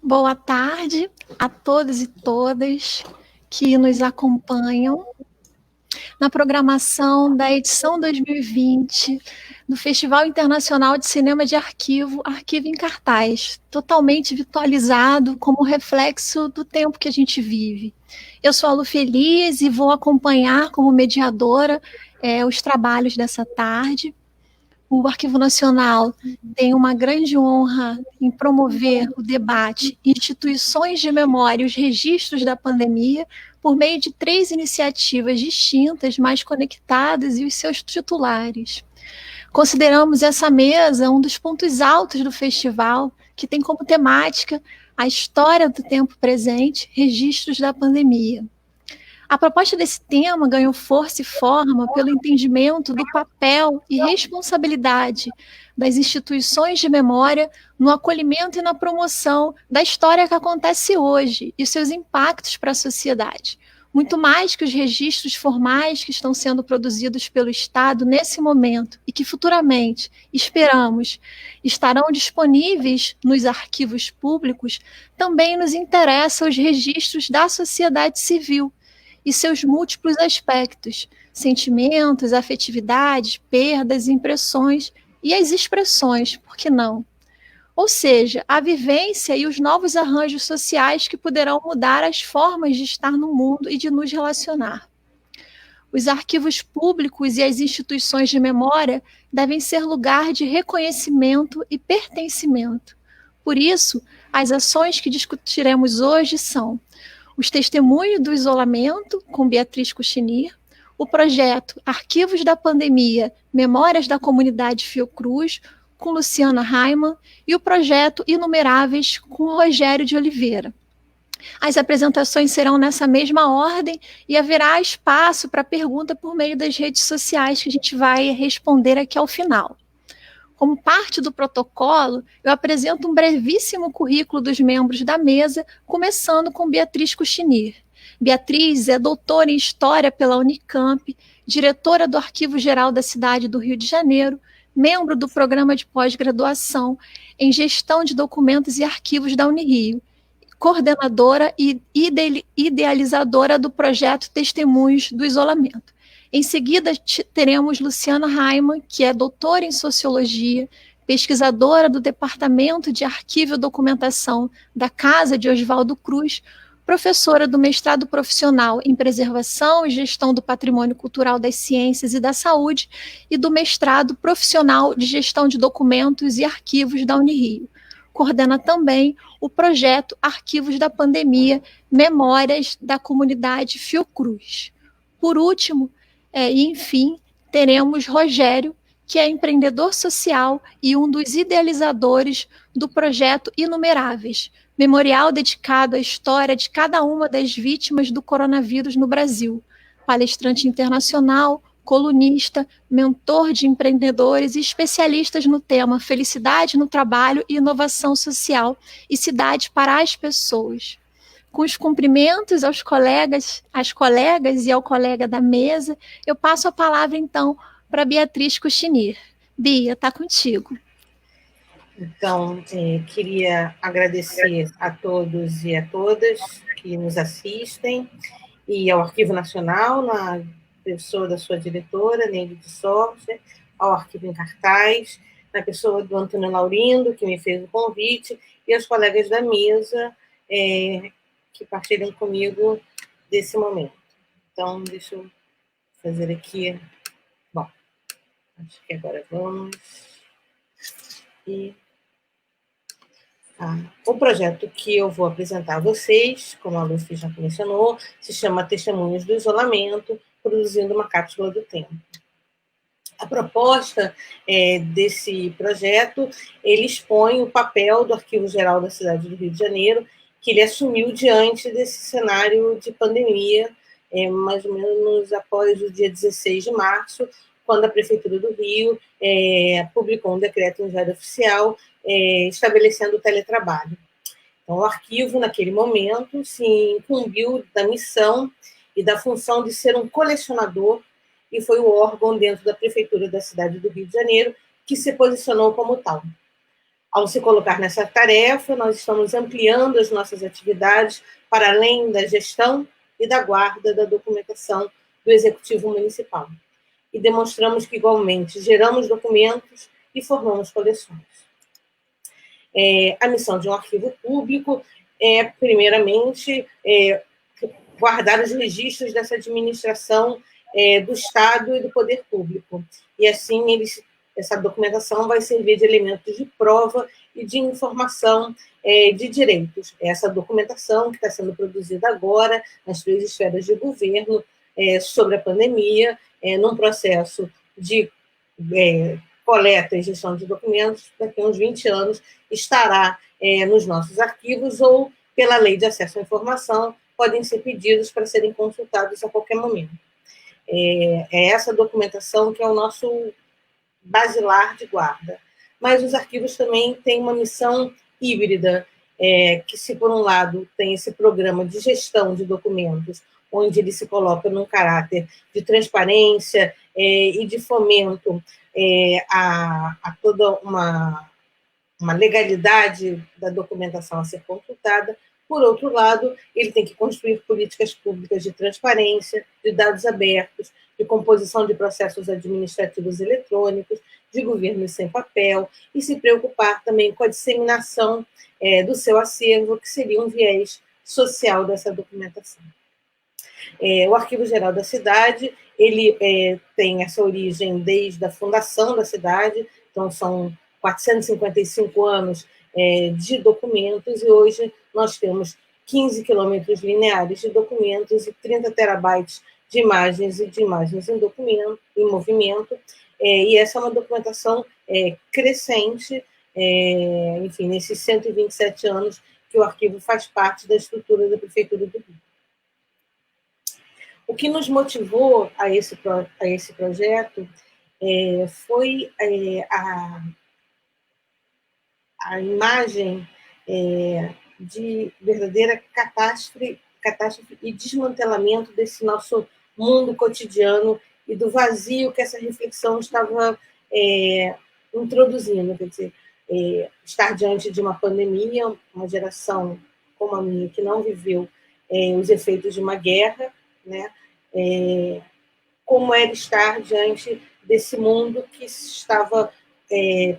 Boa tarde a todos e todas que nos acompanham na programação da edição 2020 do Festival Internacional de Cinema de Arquivo, Arquivo em Cartaz, totalmente virtualizado como reflexo do tempo que a gente vive. Eu sou a Lu Feliz e vou acompanhar como mediadora os trabalhos dessa tarde. O Arquivo Nacional tem uma grande honra em promover o debate Instituições de Memória e os Registros da Pandemia por meio de 3 iniciativas distintas, mas conectadas, e os seus titulares. Consideramos essa mesa um dos pontos altos do festival, que tem como temática a história do tempo presente, registros da pandemia. A proposta desse tema ganhou força e forma pelo entendimento do papel e responsabilidade das instituições de memória no acolhimento e na promoção da história que acontece hoje e seus impactos para a sociedade. Muito mais que os registros formais que estão sendo produzidos pelo Estado nesse momento e que futuramente, esperamos, estarão disponíveis nos arquivos públicos, também nos interessam os registros da sociedade civil e seus múltiplos aspectos, sentimentos, afetividades, perdas, impressões e as expressões, por que não? Ou seja, a vivência e os novos arranjos sociais que poderão mudar as formas de estar no mundo e de nos relacionar. Os arquivos públicos e as instituições de memória devem ser lugar de reconhecimento e pertencimento. Por isso, as ações que discutiremos hoje são os testemunhos do isolamento, com Beatriz Cuchinir, o projeto Arquivos da Pandemia, Memórias da Comunidade Fiocruz, com Luciana Raimann, e o projeto Inumeráveis, com Rogério de Oliveira. As apresentações serão nessa mesma ordem e haverá espaço para pergunta por meio das redes sociais, que a gente vai responder aqui ao final. Como parte do protocolo, eu apresento um brevíssimo currículo dos membros da mesa, começando com Beatriz Cuchinir. Beatriz é doutora em História pela Unicamp, diretora do Arquivo Geral da cidade do Rio de Janeiro, membro do Programa de Pós-Graduação em Gestão de Documentos e Arquivos da Unirio, coordenadora e idealizadora do projeto Testemunhos do Isolamento. Em seguida, teremos Luciana Raimann, que é doutora em Sociologia, pesquisadora do Departamento de Arquivo e Documentação da Casa de Oswaldo Cruz, professora do mestrado profissional em Preservação e Gestão do Patrimônio Cultural das Ciências e da Saúde e do mestrado profissional de Gestão de Documentos e Arquivos da Unirio. Coordena também o projeto Arquivos da Pandemia, Memórias da Comunidade Fiocruz. Por último, enfim, teremos Rogério, que é empreendedor social e um dos idealizadores do projeto Inumeráveis, memorial dedicado à história de cada uma das vítimas do coronavírus no Brasil. Palestrante internacional, colunista, mentor de empreendedores e especialistas no tema felicidade no trabalho e inovação social e cidade para as pessoas. Com os cumprimentos aos colegas, às colegas e ao colega da mesa, eu passo a palavra, então, para Beatriz Cuchinir. Bia, está contigo. Então, queria agradecer a todos e a todas que nos assistem e ao Arquivo Nacional, na pessoa da sua diretora, Neide de Sorte, ao Arquivo em Cartaz, na pessoa do Antônio Laurindo, que me fez o convite, e aos colegas da mesa, que partilham comigo desse momento. Então, deixa eu fazer aqui. Bom, acho que agora vamos. O projeto que eu vou apresentar a vocês, como a Lucy já mencionou, se chama Testemunhos do Isolamento, produzindo uma cápsula do tempo. A proposta desse projeto, ele expõe o papel do Arquivo Geral da cidade do Rio de Janeiro, que ele assumiu diante desse cenário de pandemia, mais ou menos após o dia 16 de março, quando a Prefeitura do Rio publicou um decreto em Diário Oficial estabelecendo o teletrabalho. Então, o arquivo, naquele momento, se incumbiu da missão e da função de ser um colecionador e foi o órgão dentro da Prefeitura da cidade do Rio de Janeiro que se posicionou como tal. Ao se colocar nessa tarefa, nós estamos ampliando as nossas atividades para além da gestão e da guarda da documentação do Executivo Municipal. E demonstramos que, igualmente, geramos documentos e formamos coleções. A missão de um arquivo público é, primeiramente, guardar os registros dessa administração do Estado e do poder público. E, assim, essa documentação vai servir de elementos de prova e de informação de direitos. Essa documentação que está sendo produzida agora nas 3 esferas de governo sobre a pandemia, num processo de coleta e gestão de documentos, daqui a uns 20 anos, estará nos nossos arquivos ou, pela Lei de Acesso à Informação, podem ser pedidos para serem consultados a qualquer momento. É essa documentação que é o nosso basilar de guarda. Mas os arquivos também têm uma missão híbrida, que, se por um lado tem esse programa de gestão de documentos, onde ele se coloca num caráter de transparência e de fomento a toda uma legalidade da documentação a ser consultada. Por outro lado, ele tem que construir políticas públicas de transparência, de dados abertos, de composição de processos administrativos eletrônicos, de governo sem papel, e se preocupar também com a disseminação do seu acervo, que seria um viés social dessa documentação. O Arquivo Geral da Cidade, ele tem essa origem desde a fundação da cidade, então são 455 anos de documentos, e hoje nós temos 15 quilômetros lineares de documentos e 30 terabytes de imagens e de imagens em documento, em movimento, e essa é uma documentação crescente, enfim, nesses 127 anos que o arquivo faz parte da estrutura da Prefeitura do Rio. O que nos motivou a esse projeto foi a imagem de verdadeira catástrofe e desmantelamento desse nosso mundo cotidiano e do vazio que essa reflexão estava introduzindo. Quer dizer, estar diante de uma pandemia, uma geração como a minha, que não viveu os efeitos de uma guerra, né? Como era estar diante desse mundo que estava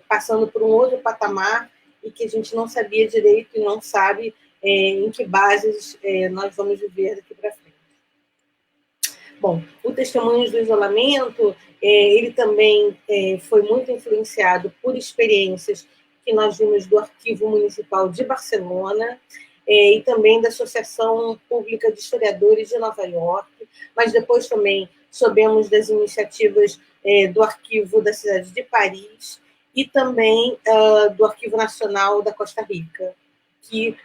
passando por um outro patamar e que a gente não sabia direito e não sabe em que bases nós vamos viver daqui para frente. Bom, o Testemunhos do Isolamento, ele também foi muito influenciado por experiências que nós vimos do Arquivo Municipal de Barcelona, e também da Associação Pública de Historiadores de Nova York, mas depois também soubemos das iniciativas do Arquivo da cidade de Paris e também do Arquivo Nacional da Costa Rica, que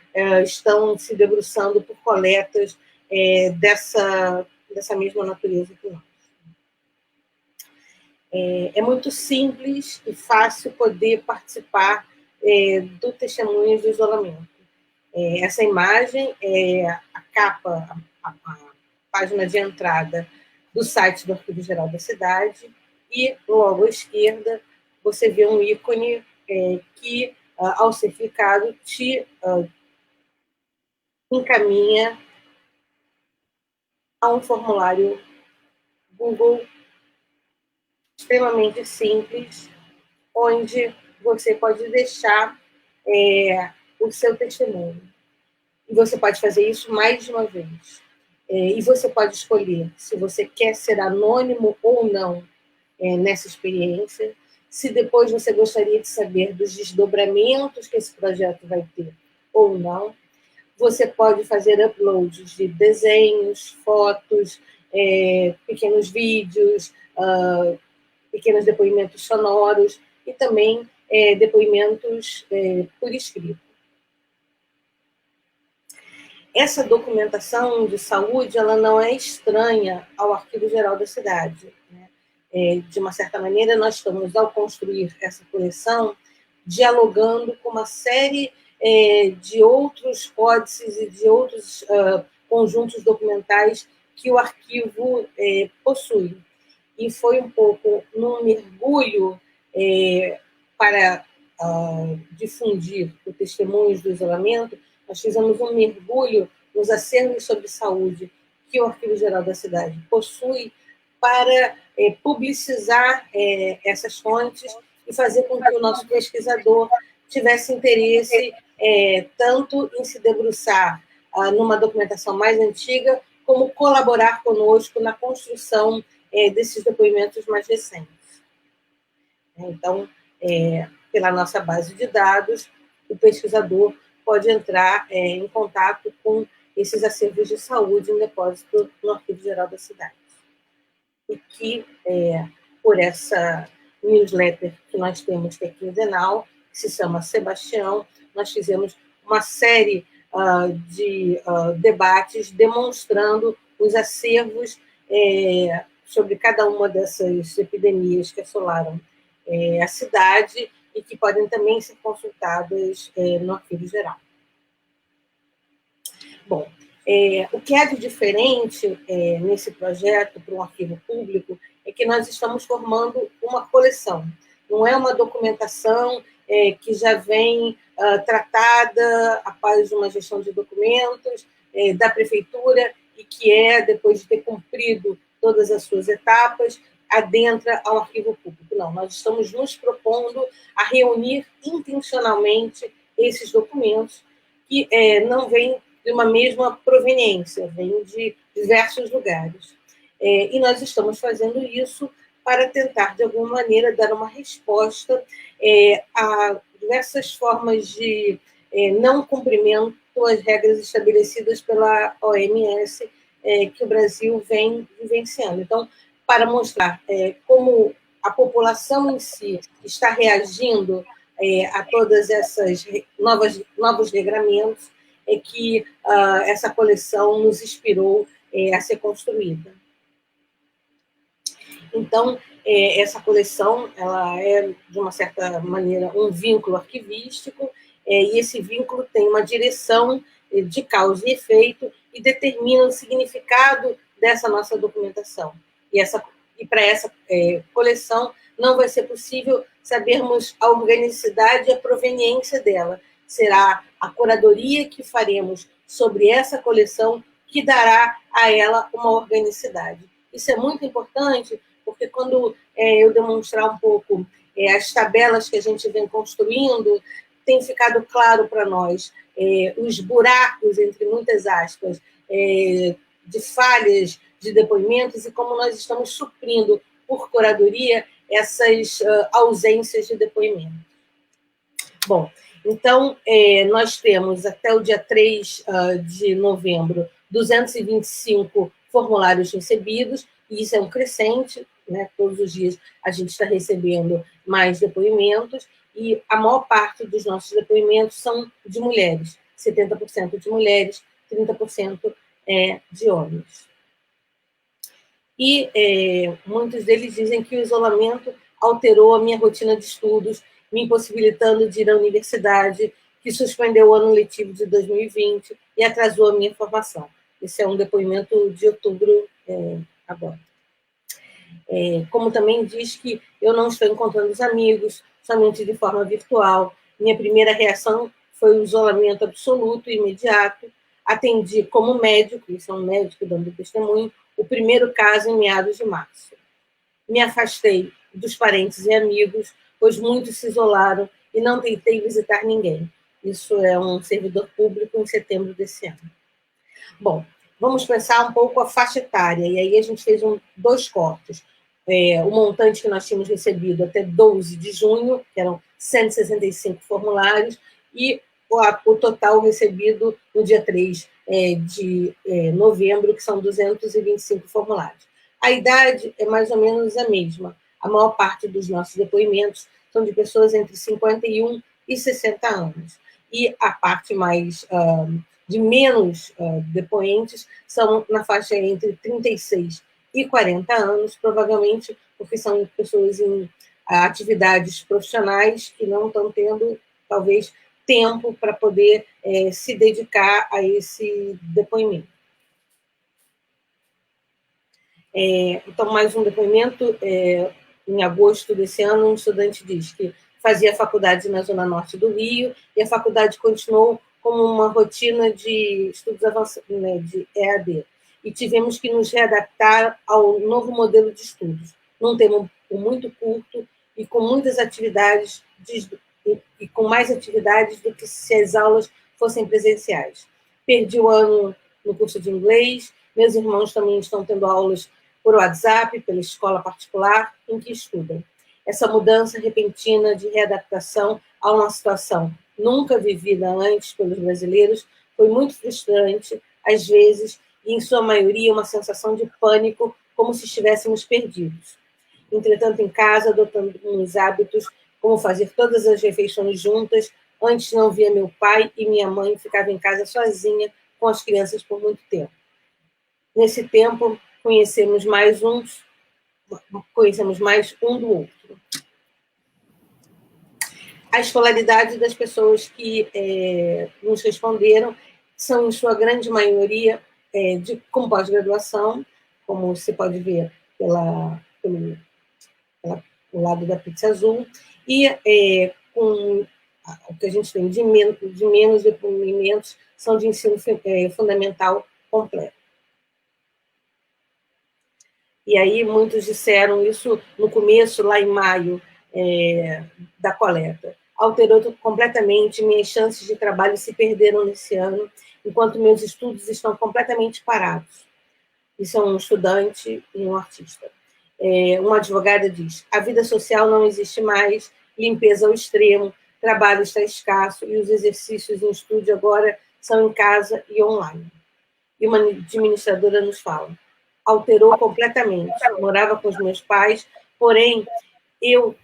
estão se debruçando por coletas dessa mesma natureza que nós. É muito simples e fácil poder participar do Testemunhos do Isolamento. Essa imagem é a capa, a página de entrada do site do Arquivo Geral da Cidade, e logo à esquerda você vê um ícone que, ao ser clicado, te encaminha a um formulário Google extremamente simples, onde você pode deixar o seu testemunho. E você pode fazer isso mais de uma vez. E você pode escolher se você quer ser anônimo ou não nessa experiência, se depois você gostaria de saber dos desdobramentos que esse projeto vai ter ou não. Você pode fazer uploads de desenhos, fotos, pequenos vídeos, pequenos depoimentos sonoros e também depoimentos por escrito. Essa documentação de saúde, ela não é estranha ao Arquivo Geral da Cidade, né? De uma certa maneira, nós estamos, ao construir essa coleção, dialogando com uma série de outros códices e de outros conjuntos documentais que o arquivo possui. E foi um pouco num mergulho para difundir o Testemunhos do Isolamento, nós fizemos um mergulho nos acervos sobre saúde que o Arquivo Geral da Cidade possui para publicizar essas fontes e fazer com que o nosso pesquisador tivesse interesse tanto em se debruçar numa documentação mais antiga, como colaborar conosco na construção desses depoimentos mais recentes. Então, pela nossa base de dados, o pesquisador pode entrar em contato com esses acervos de saúde em depósito no Arquivo Geral da Cidade. E que, por essa newsletter que nós temos, que é quinzenal, que se chama Sebastião, nós fizemos uma série de debates demonstrando os acervos sobre cada uma dessas epidemias que assolaram a cidade e que podem também ser consultadas no Arquivo Geral. Bom, o que há de diferente nesse projeto para um arquivo público é que nós estamos formando uma coleção. Não é uma documentação que já vem tratada após uma gestão de documentos da prefeitura e que depois de ter cumprido todas as suas etapas, adentra ao arquivo público. Não, nós estamos nos propondo a reunir intencionalmente esses documentos que não vêm de uma mesma proveniência, vêm de diversos lugares. E nós estamos fazendo isso para tentar, de alguma maneira, dar uma resposta a diversas formas de não cumprimento às regras estabelecidas pela OMS que o Brasil vem vivenciando. Então, para mostrar como a população em si está reagindo a todas essas novos regramentos, que essa coleção nos inspirou a ser construída. Então, essa coleção ela é, de uma certa maneira, um vínculo arquivístico, e esse vínculo tem uma direção de causa e efeito e determina o significado dessa nossa documentação. E para essa coleção não vai ser possível sabermos a organicidade e a proveniência dela. Será a curadoria que faremos sobre essa coleção que dará a ela uma organicidade. Isso é muito importante, porque quando eu demonstrar um pouco as tabelas que a gente vem construindo, tem ficado claro para nós os buracos, entre muitas aspas, de falhas de depoimentos e como nós estamos suprindo, por curadoria, essas ausências de depoimento. Bom, então, nós temos até o dia 3 de novembro 225 formulários recebidos, e isso é um crescente, né? Todos os dias a gente está recebendo mais depoimentos, e a maior parte dos nossos depoimentos são de mulheres, 70% de mulheres, 30% de homens. E muitos deles dizem que o isolamento alterou a minha rotina de estudos, me impossibilitando de ir à universidade, que suspendeu o ano letivo de 2020 e atrasou a minha formação. Esse é um depoimento de outubro agora. Como também diz que eu não estou encontrando os amigos, somente de forma virtual. Minha primeira reação foi o isolamento absoluto e imediato. Atendi como médico, isso é um médico dando testemunho, o primeiro caso em meados de março. Me afastei dos parentes e amigos, pois muitos se isolaram e não tentei visitar ninguém. Isso é um servidor público em setembro desse ano. Bom, vamos pensar um pouco a faixa etária, e aí a gente fez dois cortes. O montante que nós tínhamos recebido até 12 de junho, que eram 165 formulários, e o total recebido no dia 3 de novembro, que são 225 formulários. A idade é mais ou menos a mesma. A maior parte dos nossos depoimentos são de pessoas entre 51 e 60 anos. E a parte mais de menos depoentes são na faixa entre 36 e 40 anos, provavelmente porque são pessoas em atividades profissionais que não estão tendo, talvez, tempo para poder se dedicar a esse depoimento. Então, mais um depoimento. Em agosto desse ano, um estudante diz que Fazia faculdade na Zona Norte do Rio, e a faculdade continuou como uma rotina de estudos avançados, né, de EAD. E tivemos que nos readaptar ao novo modelo de estudos, num tempo muito curto e com muitas atividades, e com mais atividades do que se as aulas fossem presenciais. Perdi o ano no curso de inglês, meus irmãos também estão tendo aulas por WhatsApp, pela escola particular em que estudam. Essa mudança repentina de readaptação a uma situação nunca vivida antes pelos brasileiros foi muito frustrante, às vezes, e em sua maioria uma sensação de pânico, como se estivéssemos perdidos. Entretanto, em casa, adotamos hábitos como fazer todas as refeições juntas. Antes não via meu pai e minha mãe, ficava em casa sozinha com as crianças por muito tempo. Nesse tempo, conhecemos mais um do outro. A escolaridade das pessoas que nos responderam são, em sua grande maioria, com pós-graduação, como você pode ver pelo lado da pizza azul, e com o que a gente tem de menos depoimentos são de ensino fundamental completo. E aí muitos disseram isso no começo, lá em maio, da coleta. Alterou completamente, minhas chances de trabalho se perderam nesse ano, enquanto meus estudos estão completamente parados. Isso é um estudante e um artista. Uma advogada diz: a vida social não existe mais, limpeza ao extremo, trabalho está escasso e os exercícios em estúdio agora são em casa e online. E uma administradora nos fala: alterou completamente. Morava com os meus pais, porém, eu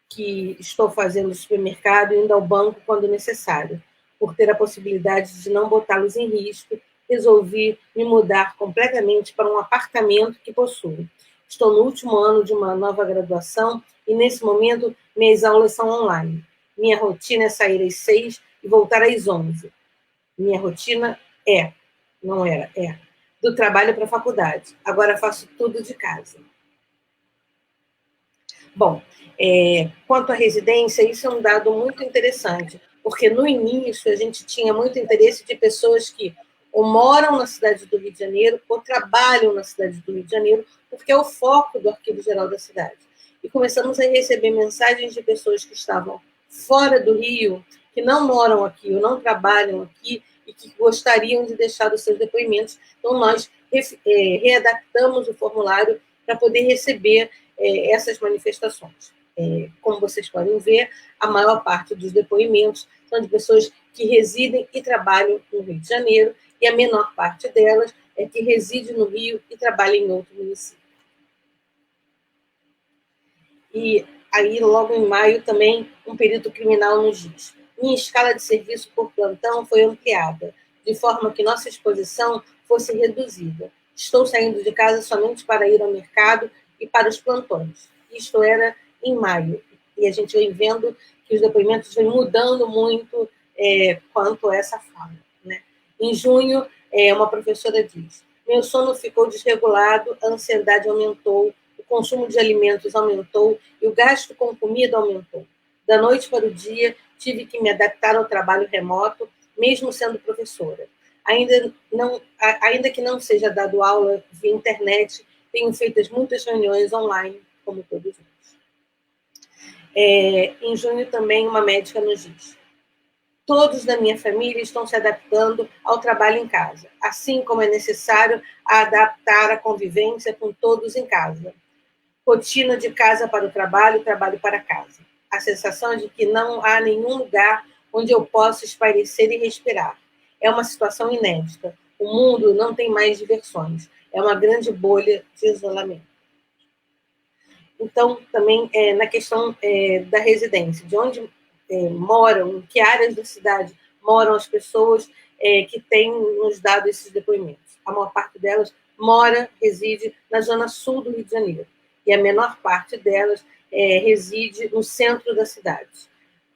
que estou fazendo supermercado e indo ao banco quando necessário, por ter a possibilidade de não botá-los em risco, resolvi me mudar completamente para um apartamento que possuo. Estou no último ano de uma nova graduação e, nesse momento, minhas aulas são online. Minha rotina é sair às 6 e voltar às 11. Minha rotina é do trabalho para a faculdade. Agora faço tudo de casa. Bom, quanto à residência, isso é um dado muito interessante, porque no início a gente tinha muito interesse de pessoas que ou moram na cidade do Rio de Janeiro ou trabalham na cidade do Rio de Janeiro, porque é o foco do Arquivo Geral da cidade. E começamos a receber mensagens de pessoas que estavam fora do Rio, que não moram aqui ou não trabalham aqui e que gostariam de deixar os seus depoimentos. Então, nós readaptamos o formulário para poder receber essas manifestações. Como vocês podem ver, a maior parte dos depoimentos são de pessoas que residem e trabalham no Rio de Janeiro, e a menor parte delas é que reside no Rio e trabalha em outro município. E aí, logo em maio, também, um perito criminal nos diz: minha escala de serviço por plantão foi ampliada, de forma que nossa exposição fosse reduzida. Estou saindo de casa somente para ir ao mercado e para os plantões. Isto era em maio. E a gente vem vendo que os depoimentos vêm mudando muito quanto a essa fala, né? Em junho, uma professora diz: meu sono ficou desregulado, a ansiedade aumentou, o consumo de alimentos aumentou e o gasto com comida aumentou. Da noite para o dia, tive que me adaptar ao trabalho remoto, mesmo sendo professora. Ainda que não seja dado aula via internet, tenho feito muitas reuniões online, como todos nós. Em junho também, uma médica nos diz: todos da minha família estão se adaptando ao trabalho em casa, assim como é necessário adaptar a convivência com todos em casa. Rotina de casa para o trabalho, trabalho para casa. A sensação de que não há nenhum lugar onde eu possa espairecer e respirar. É uma situação inédita. O mundo não tem mais diversões. É uma grande bolha de isolamento. Então, também na questão da residência, de onde moram, em que áreas da cidade moram as pessoas que têm nos dado esses depoimentos. A maior parte delas reside na zona sul do Rio de Janeiro, e a menor parte delas reside no centro da cidade.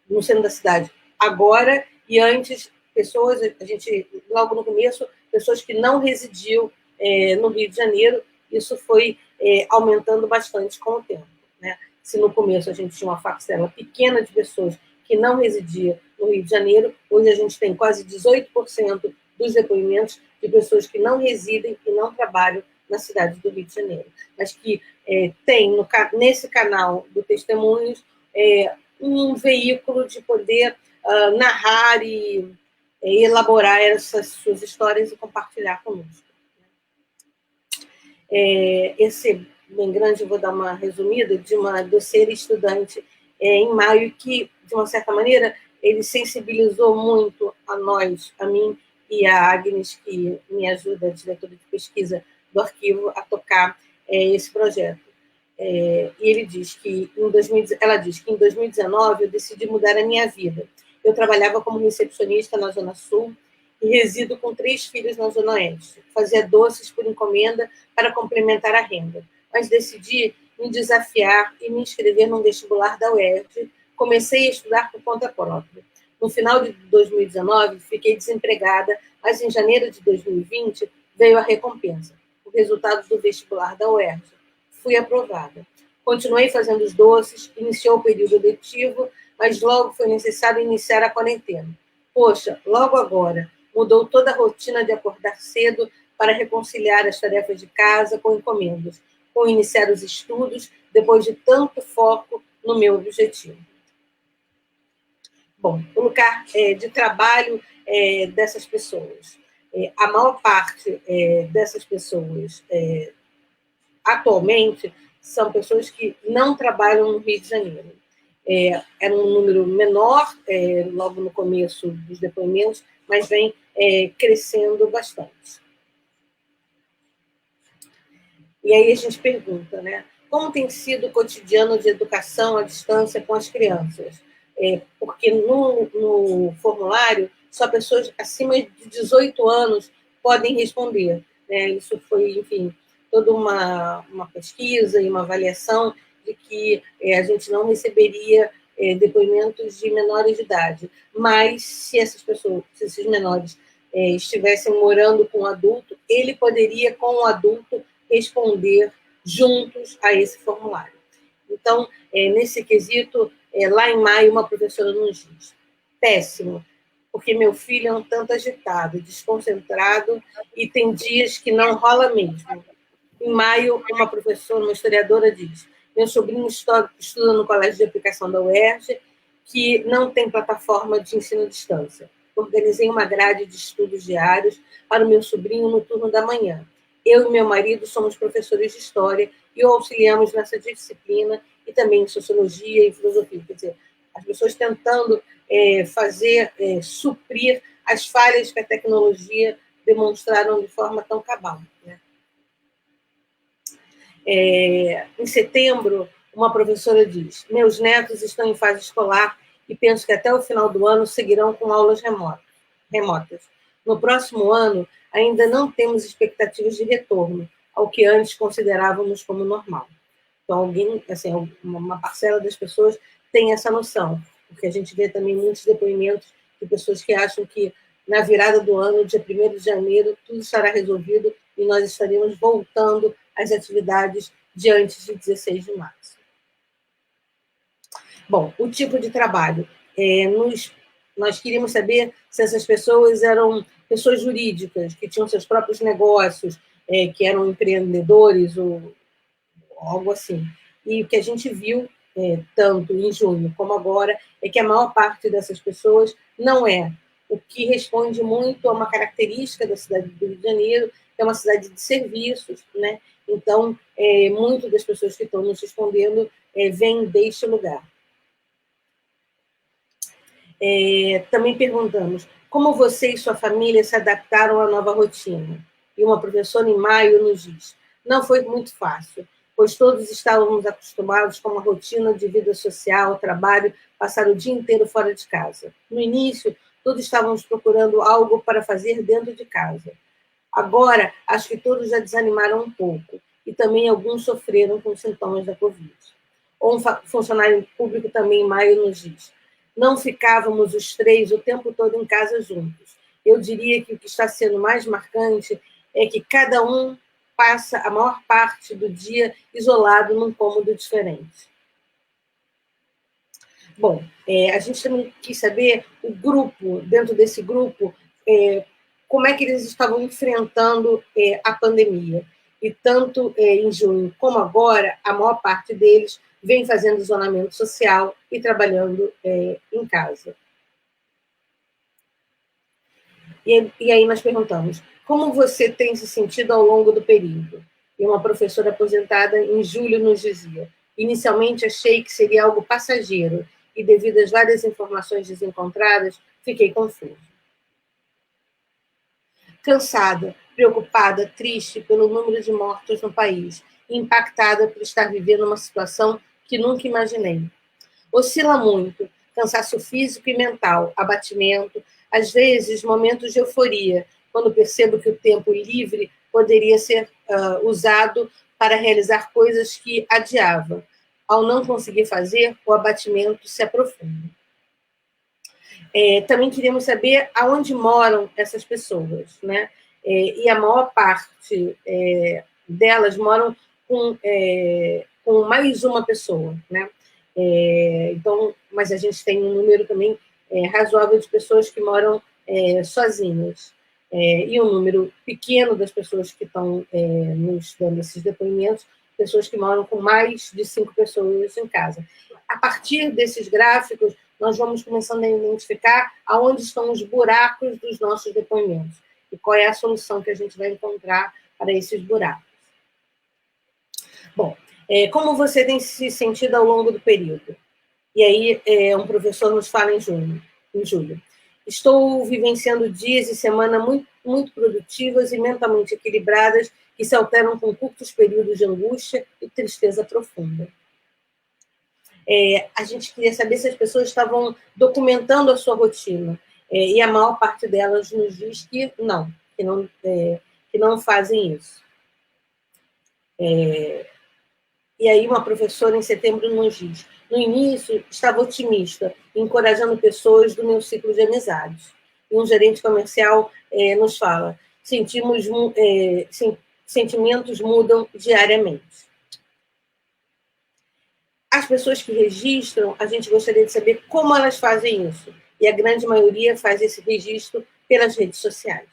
No centro da cidade agora, e antes, pessoas, a gente, logo no começo, pessoas que não residiam no Rio de Janeiro, isso foi aumentando bastante com o tempo, né? Se no começo a gente tinha uma parcela pequena de pessoas que não residia no Rio de Janeiro, hoje a gente tem quase 18% dos depoimentos de pessoas que não residem e não trabalham na cidade do Rio de Janeiro, mas que tem nesse canal do Testemunhos um veículo de poder narrar e elaborar essas suas histórias e compartilhar conosco. Esse bem grande, eu vou dar uma resumida, de uma doceira estudante em maio, que, de uma certa maneira, ele sensibilizou muito a nós, a mim e a Agnes, que me ajuda, a diretora de pesquisa do arquivo, a tocar esse projeto. E ele diz que, ela diz que em 2019 eu decidi mudar a minha vida. Eu trabalhava como recepcionista na Zona Sul e resido com 3 filhos na Zona Oeste. Fazia doces por encomenda para complementar a renda, mas decidi me desafiar e me inscrever num vestibular da UERJ. Comecei a estudar por conta própria. No final de 2019, fiquei desempregada, mas em janeiro de 2020 veio a recompensa, o resultado do vestibular da UERJ. Fui aprovada. Continuei fazendo os doces, iniciou o período letivo, mas logo foi necessário iniciar a quarentena. Poxa, logo agora, mudou toda a rotina de acordar cedo para reconciliar as tarefas de casa com encomendas, com iniciar os estudos, depois de tanto foco no meu objetivo. Bom, o lugar de trabalho dessas pessoas. A maior parte dessas pessoas, atualmente, são pessoas que não trabalham no Rio de Janeiro. Era um número menor, logo no começo dos depoimentos, mas vem crescendo bastante. E aí a gente pergunta, né? Como tem sido o cotidiano de educação à distância com as crianças? Porque no formulário, só pessoas acima de 18 anos podem responder. Né? Isso foi, enfim, toda uma pesquisa e uma avaliação de que a gente não receberia depoimentos de menores de idade. Mas se essas pessoas, se esses menores estivessem morando com um adulto, ele poderia, com o adulto, responder juntos a esse formulário. Então, nesse quesito, lá em maio, uma professora nos diz: péssimo, porque meu filho é um tanto agitado, desconcentrado e tem dias que não rola mesmo. Em maio, uma professora, uma historiadora diz: meu sobrinho estuda no colégio de aplicação da UERJ, que não tem plataforma de ensino à distância. Organizei uma grade de estudos diários para o meu sobrinho no turno da manhã. Eu e meu marido somos professores de história e o auxiliamos nessa disciplina e também em sociologia e filosofia. Quer dizer, as pessoas tentando suprir as falhas que a tecnologia demonstraram de forma tão cabal. Né? Em setembro, uma professora diz: meus netos estão em fase escolar e penso que até o final do ano seguirão com aulas remotas. No próximo ano, ainda não temos expectativas de retorno ao que antes considerávamos como normal. Então, uma parcela das pessoas tem essa noção, porque a gente vê também muitos depoimentos de pessoas que acham que na virada do ano, dia 1º de janeiro, tudo estará resolvido e nós estaremos voltando às atividades de antes de 16 de março. Bom, o tipo de trabalho. Nós queríamos saber se essas pessoas eram pessoas jurídicas, que tinham seus próprios negócios, que eram empreendedores ou algo assim. E o que a gente viu, tanto em junho como agora, é que a maior parte dessas pessoas não é, o que responde muito a uma característica da cidade do Rio de Janeiro, que é uma cidade de serviços, né? Então, muitas das pessoas que estão nos respondendo vêm deste lugar. Também perguntamos: como você e sua família se adaptaram à nova rotina? E uma professora em maio nos diz: não foi muito fácil, pois todos estávamos acostumados com uma rotina de vida social, trabalho, passar o dia inteiro fora de casa. No início, todos estávamos procurando algo para fazer dentro de casa. Agora, acho que todos já desanimaram um pouco, e também alguns sofreram com sintomas da Covid. Um funcionário público também em maio nos diz: não ficávamos os 3 o tempo todo em casa juntos. Eu diria que o que está sendo mais marcante é que cada um passa a maior parte do dia isolado num cômodo diferente. Bom, a gente também quis saber o grupo, dentro desse grupo, como é que eles estavam enfrentando a pandemia. E tanto em junho como agora, a maior parte deles vem fazendo isolamento social e trabalhando em casa. E aí nós perguntamos, como você tem se sentido ao longo do período? E uma professora aposentada em julho nos dizia, inicialmente achei que seria algo passageiro, e devido às várias informações desencontradas, fiquei confusa. Cansada, preocupada, triste pelo número de mortos no país, e impactada por estar vivendo uma situação que nunca imaginei. Oscila muito, cansaço físico e mental, abatimento, às vezes momentos de euforia, quando percebo que o tempo livre poderia ser usado para realizar coisas que adiava. Ao não conseguir fazer, o abatimento se aprofunda. Também queríamos saber aonde moram essas pessoas, né? E a maior parte delas moram com mais uma pessoa, né? Então, mas a gente tem um número também razoável de pessoas que moram sozinhas. E um número pequeno das pessoas que estão nos dando esses depoimentos, pessoas que moram com mais de 5 pessoas em casa. A partir desses gráficos, nós vamos começando a identificar aonde estão os buracos dos nossos depoimentos e qual é a solução que a gente vai encontrar para esses buracos. Bom, como você tem se sentido ao longo do período? E aí um professor nos fala em julho. Estou vivenciando dias e semanas muito, muito produtivas e mentalmente equilibradas que se alteram com curtos períodos de angústia e tristeza profunda. A gente queria saber se as pessoas estavam documentando a sua rotina. E a maior parte delas nos diz que não fazem isso. E aí uma professora em setembro nos diz, no início estava otimista, encorajando pessoas do meu ciclo de amizades. E um gerente comercial nos fala, sentimentos mudam diariamente. As pessoas que registram, a gente gostaria de saber como elas fazem isso. E a grande maioria faz esse registro pelas redes sociais.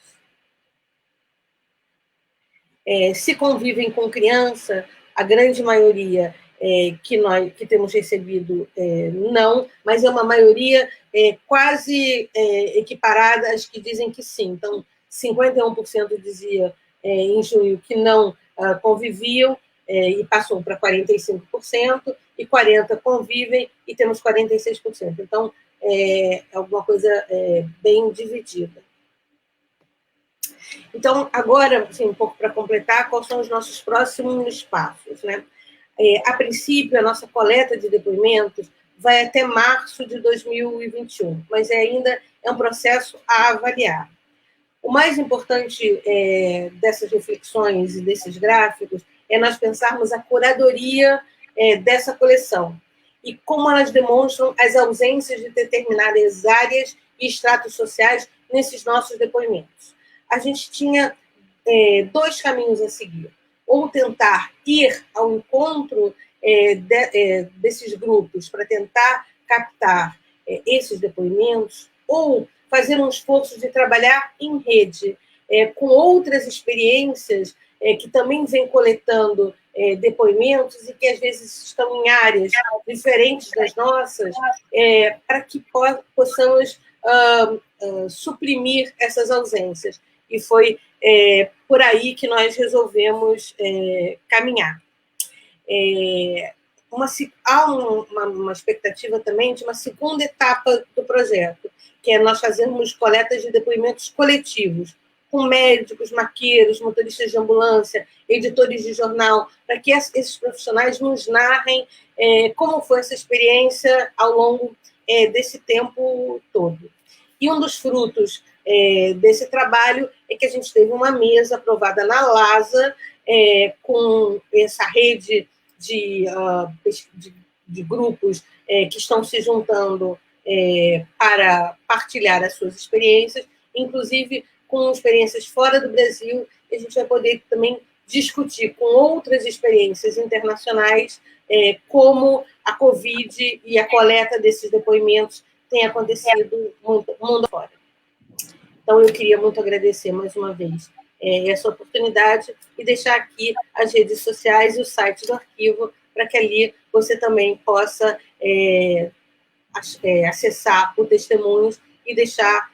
Se convivem com criança, a grande maioria que temos recebido não, mas é uma maioria quase equiparada às que dizem que sim. Então, 51% dizia em junho que não conviviam, e passou para 45%, e 40% convivem, e temos 46%. Então, é alguma coisa bem dividida. Então, agora, assim, um pouco para completar, quais são os nossos próximos passos, né? A princípio, a nossa coleta de depoimentos vai até março de 2021, mas ainda é um processo a avaliar. O mais importante dessas reflexões e desses gráficos é nós pensarmos a curadoria dessa coleção e como elas demonstram as ausências de determinadas áreas e estratos sociais nesses nossos depoimentos. A gente tinha 2 caminhos a seguir. Ou tentar ir ao encontro desses grupos para tentar captar esses depoimentos, ou fazer um esforço de trabalhar em rede, com outras experiências que também vêm coletando depoimentos e que às vezes estão em áreas diferentes das nossas, para que possamos suprimir essas ausências. E foi por aí que nós resolvemos caminhar. Há uma expectativa também de uma segunda etapa do projeto, que é nós fazermos coletas de depoimentos coletivos, com médicos, maqueiros, motoristas de ambulância, editores de jornal, para que esses profissionais nos narrem como foi essa experiência ao longo desse tempo todo. E um dos frutos desse trabalho é que a gente teve uma mesa aprovada na LASA, com essa rede de grupos que estão se juntando para partilhar as suas experiências, inclusive com experiências fora do Brasil, e a gente vai poder também discutir com outras experiências internacionais como a Covid e a coleta desses depoimentos tem acontecido mundo afora. Então, eu queria muito agradecer mais uma vez essa oportunidade e deixar aqui as redes sociais e o site do arquivo para que ali você também possa acessar o testemunhos e deixar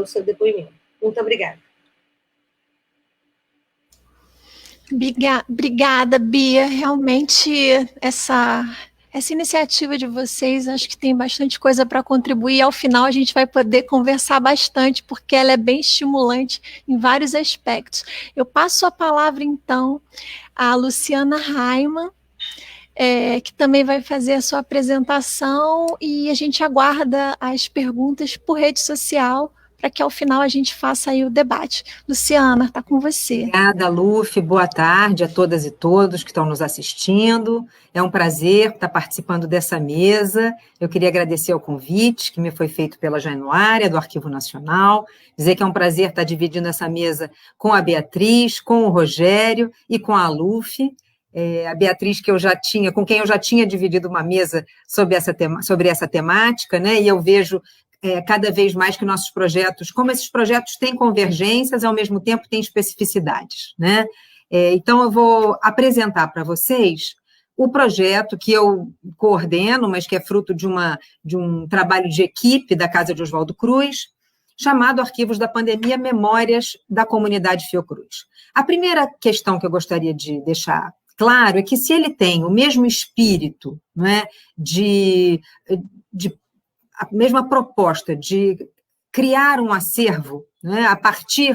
o seu depoimento. Muito obrigada. Obrigada, Bia. Realmente, essa iniciativa de vocês, acho que tem bastante coisa para contribuir. Ao final, a gente vai poder conversar bastante, porque ela é bem estimulante em vários aspectos. Eu passo a palavra, então, à Luciana Raimann, que também vai fazer a sua apresentação, e a gente aguarda as perguntas por rede social, para que ao final a gente faça aí o debate. Luciana, está com você. Obrigada, Luf. Boa tarde a todas e todos que estão nos assistindo. É um prazer estar participando dessa mesa. Eu queria agradecer o convite que me foi feito pela Januária, do Arquivo Nacional, dizer que é um prazer estar dividindo essa mesa com a Beatriz, com o Rogério e com a Luf. A Beatriz, com quem eu já tinha dividido uma mesa sobre essa temática, né? E eu vejo cada vez mais que nossos projetos, como esses projetos têm convergências, ao mesmo tempo têm especificidades, né? Então, eu vou apresentar para vocês o projeto que eu coordeno, mas que é fruto de um trabalho de equipe da Casa de Oswaldo Cruz, chamado Arquivos da Pandemia, Memórias da Comunidade Fiocruz. A primeira questão que eu gostaria de deixar claro é que se ele tem o mesmo espírito, né, a mesma proposta de criar um acervo, né, a partir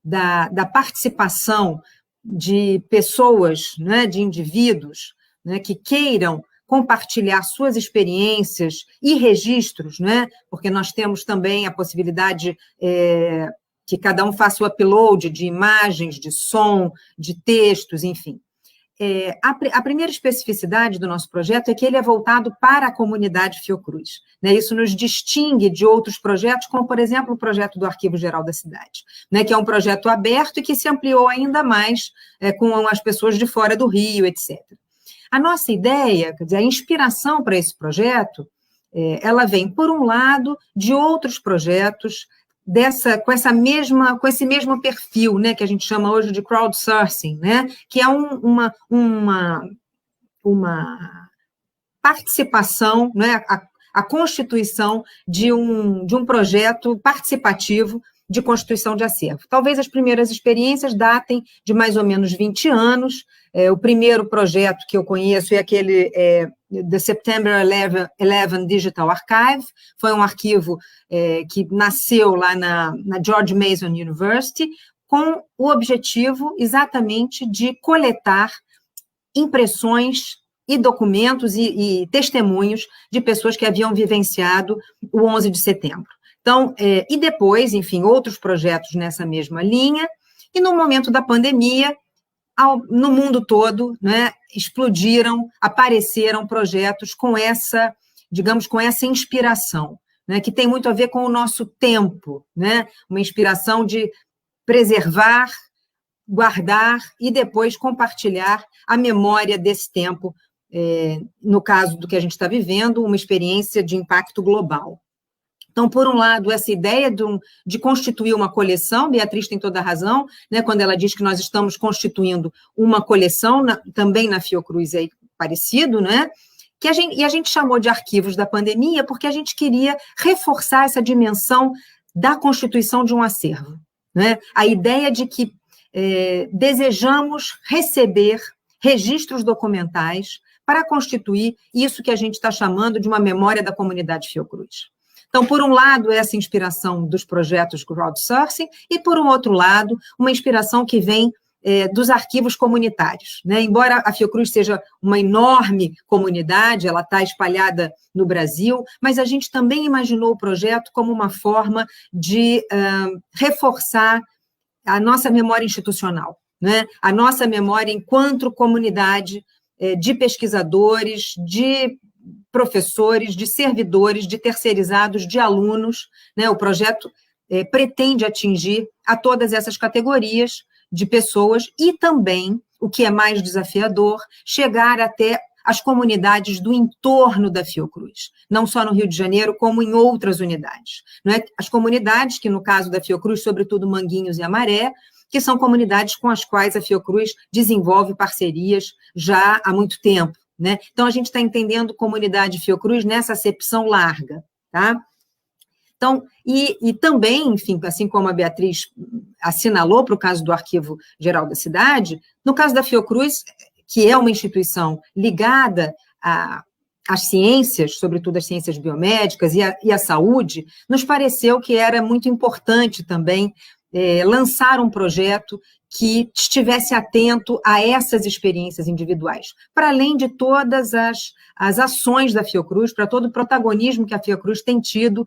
da participação de pessoas, né, de indivíduos, né, que queiram compartilhar suas experiências e registros, né, porque nós temos também a possibilidade que cada um faça o upload de imagens, de som, de textos, enfim. A primeira especificidade do nosso projeto é que ele é voltado para a comunidade Fiocruz, né? Isso nos distingue de outros projetos, como, por exemplo, o projeto do Arquivo Geral da Cidade, né? Que é um projeto aberto e que se ampliou ainda mais com as pessoas de fora do Rio, etc. A nossa ideia, quer dizer, a inspiração para esse projeto, ela vem, por um lado, de outros projetos com esse mesmo perfil, né, que a gente chama hoje de crowdsourcing, né, que é uma participação, né, a constituição de um projeto participativo de constituição de acervo. Talvez as primeiras experiências datem de mais ou menos 20 anos. O primeiro projeto que eu conheço é aquele The September 11 Digital Archive, foi um arquivo que nasceu lá na George Mason University, com o objetivo exatamente de coletar impressões e documentos e testemunhos de pessoas que haviam vivenciado o 11 de setembro. Então, e depois, enfim, outros projetos nessa mesma linha, e no momento da pandemia, no mundo todo, né, apareceram projetos com essa, digamos, com essa inspiração, né, que tem muito a ver com o nosso tempo, né, uma inspiração de preservar, guardar e depois compartilhar a memória desse tempo, no caso do que a gente está vivendo, uma experiência de impacto global. Então, por um lado, essa ideia de constituir uma coleção, Beatriz tem toda a razão, né, quando ela diz que nós estamos constituindo uma coleção, também na Fiocruz é parecido, né, e a gente chamou de Arquivos da Pandemia porque a gente queria reforçar essa dimensão da constituição de um acervo, né, a ideia de que desejamos receber registros documentais para constituir isso que a gente está chamando de uma memória da comunidade Fiocruz. Então, por um lado, essa inspiração dos projetos crowdsourcing e, por um outro lado, uma inspiração que vem dos arquivos comunitários, né? Embora a Fiocruz seja uma enorme comunidade, ela está espalhada no Brasil, mas a gente também imaginou o projeto como uma forma de reforçar a nossa memória institucional, né? A nossa memória enquanto comunidade de pesquisadores, de professores, de servidores, de terceirizados, de alunos, né? O projeto pretende atingir a todas essas categorias de pessoas e também, o que é mais desafiador, chegar até as comunidades do entorno da Fiocruz, não só no Rio de Janeiro, como em outras unidades. Não é? As comunidades, que no caso da Fiocruz, sobretudo Manguinhos e Amaré, que são comunidades com as quais a Fiocruz desenvolve parcerias já há muito tempo. Né? Então, a gente está entendendo comunidade Fiocruz nessa acepção larga. Tá? Então, e também, enfim, assim como a Beatriz assinalou para o caso do Arquivo Geral da Cidade, no caso da Fiocruz, que é uma instituição ligada às ciências, sobretudo as ciências biomédicas e à saúde, nos pareceu que era muito importante também lançar um projeto que estivesse atento a essas experiências individuais, para além de todas as ações da Fiocruz, para todo o protagonismo que a Fiocruz tem tido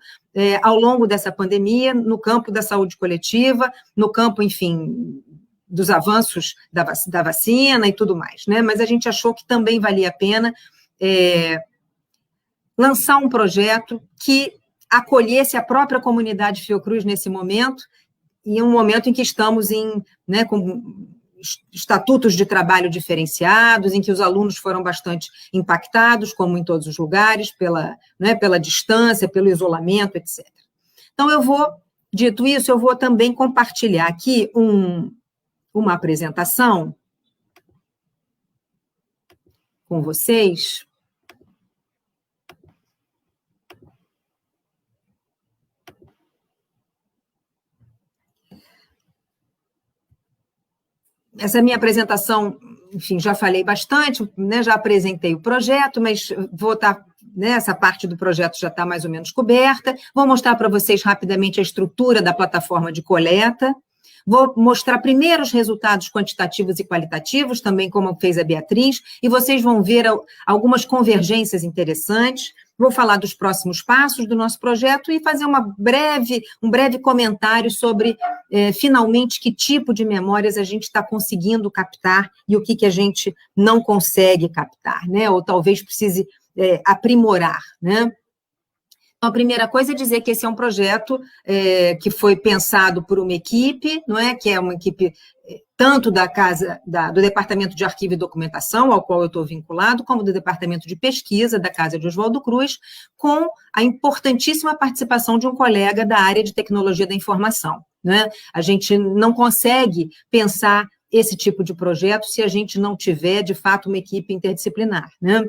ao longo dessa pandemia, no campo da saúde coletiva, no campo, enfim, dos avanços da vacina e tudo mais, né? Mas a gente achou que também valia a pena lançar um projeto que acolhesse a própria comunidade Fiocruz nesse momento, em um momento em que estamos com estatutos de trabalho diferenciados, em que os alunos foram bastante impactados, como em todos os lugares, pela distância, pelo isolamento, etc. Então, dito isso, eu vou também compartilhar aqui uma apresentação com vocês. Essa minha apresentação, enfim, já falei bastante, né, já apresentei o projeto, mas vou estar, né, essa parte do projeto já está mais ou menos coberta. Vou mostrar para vocês rapidamente a estrutura da plataforma de coleta. Vou mostrar primeiro os resultados quantitativos e qualitativos, também como fez a Beatriz, e vocês vão ver algumas convergências interessantes. Vou falar dos próximos passos do nosso projeto e fazer um breve comentário sobre, finalmente, que tipo de memórias a gente está conseguindo captar e o que a gente não consegue captar, né? Ou talvez precise aprimorar, né? Então, a primeira coisa é dizer que esse é um projeto que foi pensado por uma equipe, não é? Que é uma equipe tanto do Departamento de Arquivo e Documentação, ao qual eu estou vinculado, como do Departamento de Pesquisa da Casa de Oswaldo Cruz, com a importantíssima participação de um colega da área de Tecnologia da Informação. Né? A gente não consegue pensar esse tipo de projeto se a gente não tiver, de fato, uma equipe interdisciplinar. Né?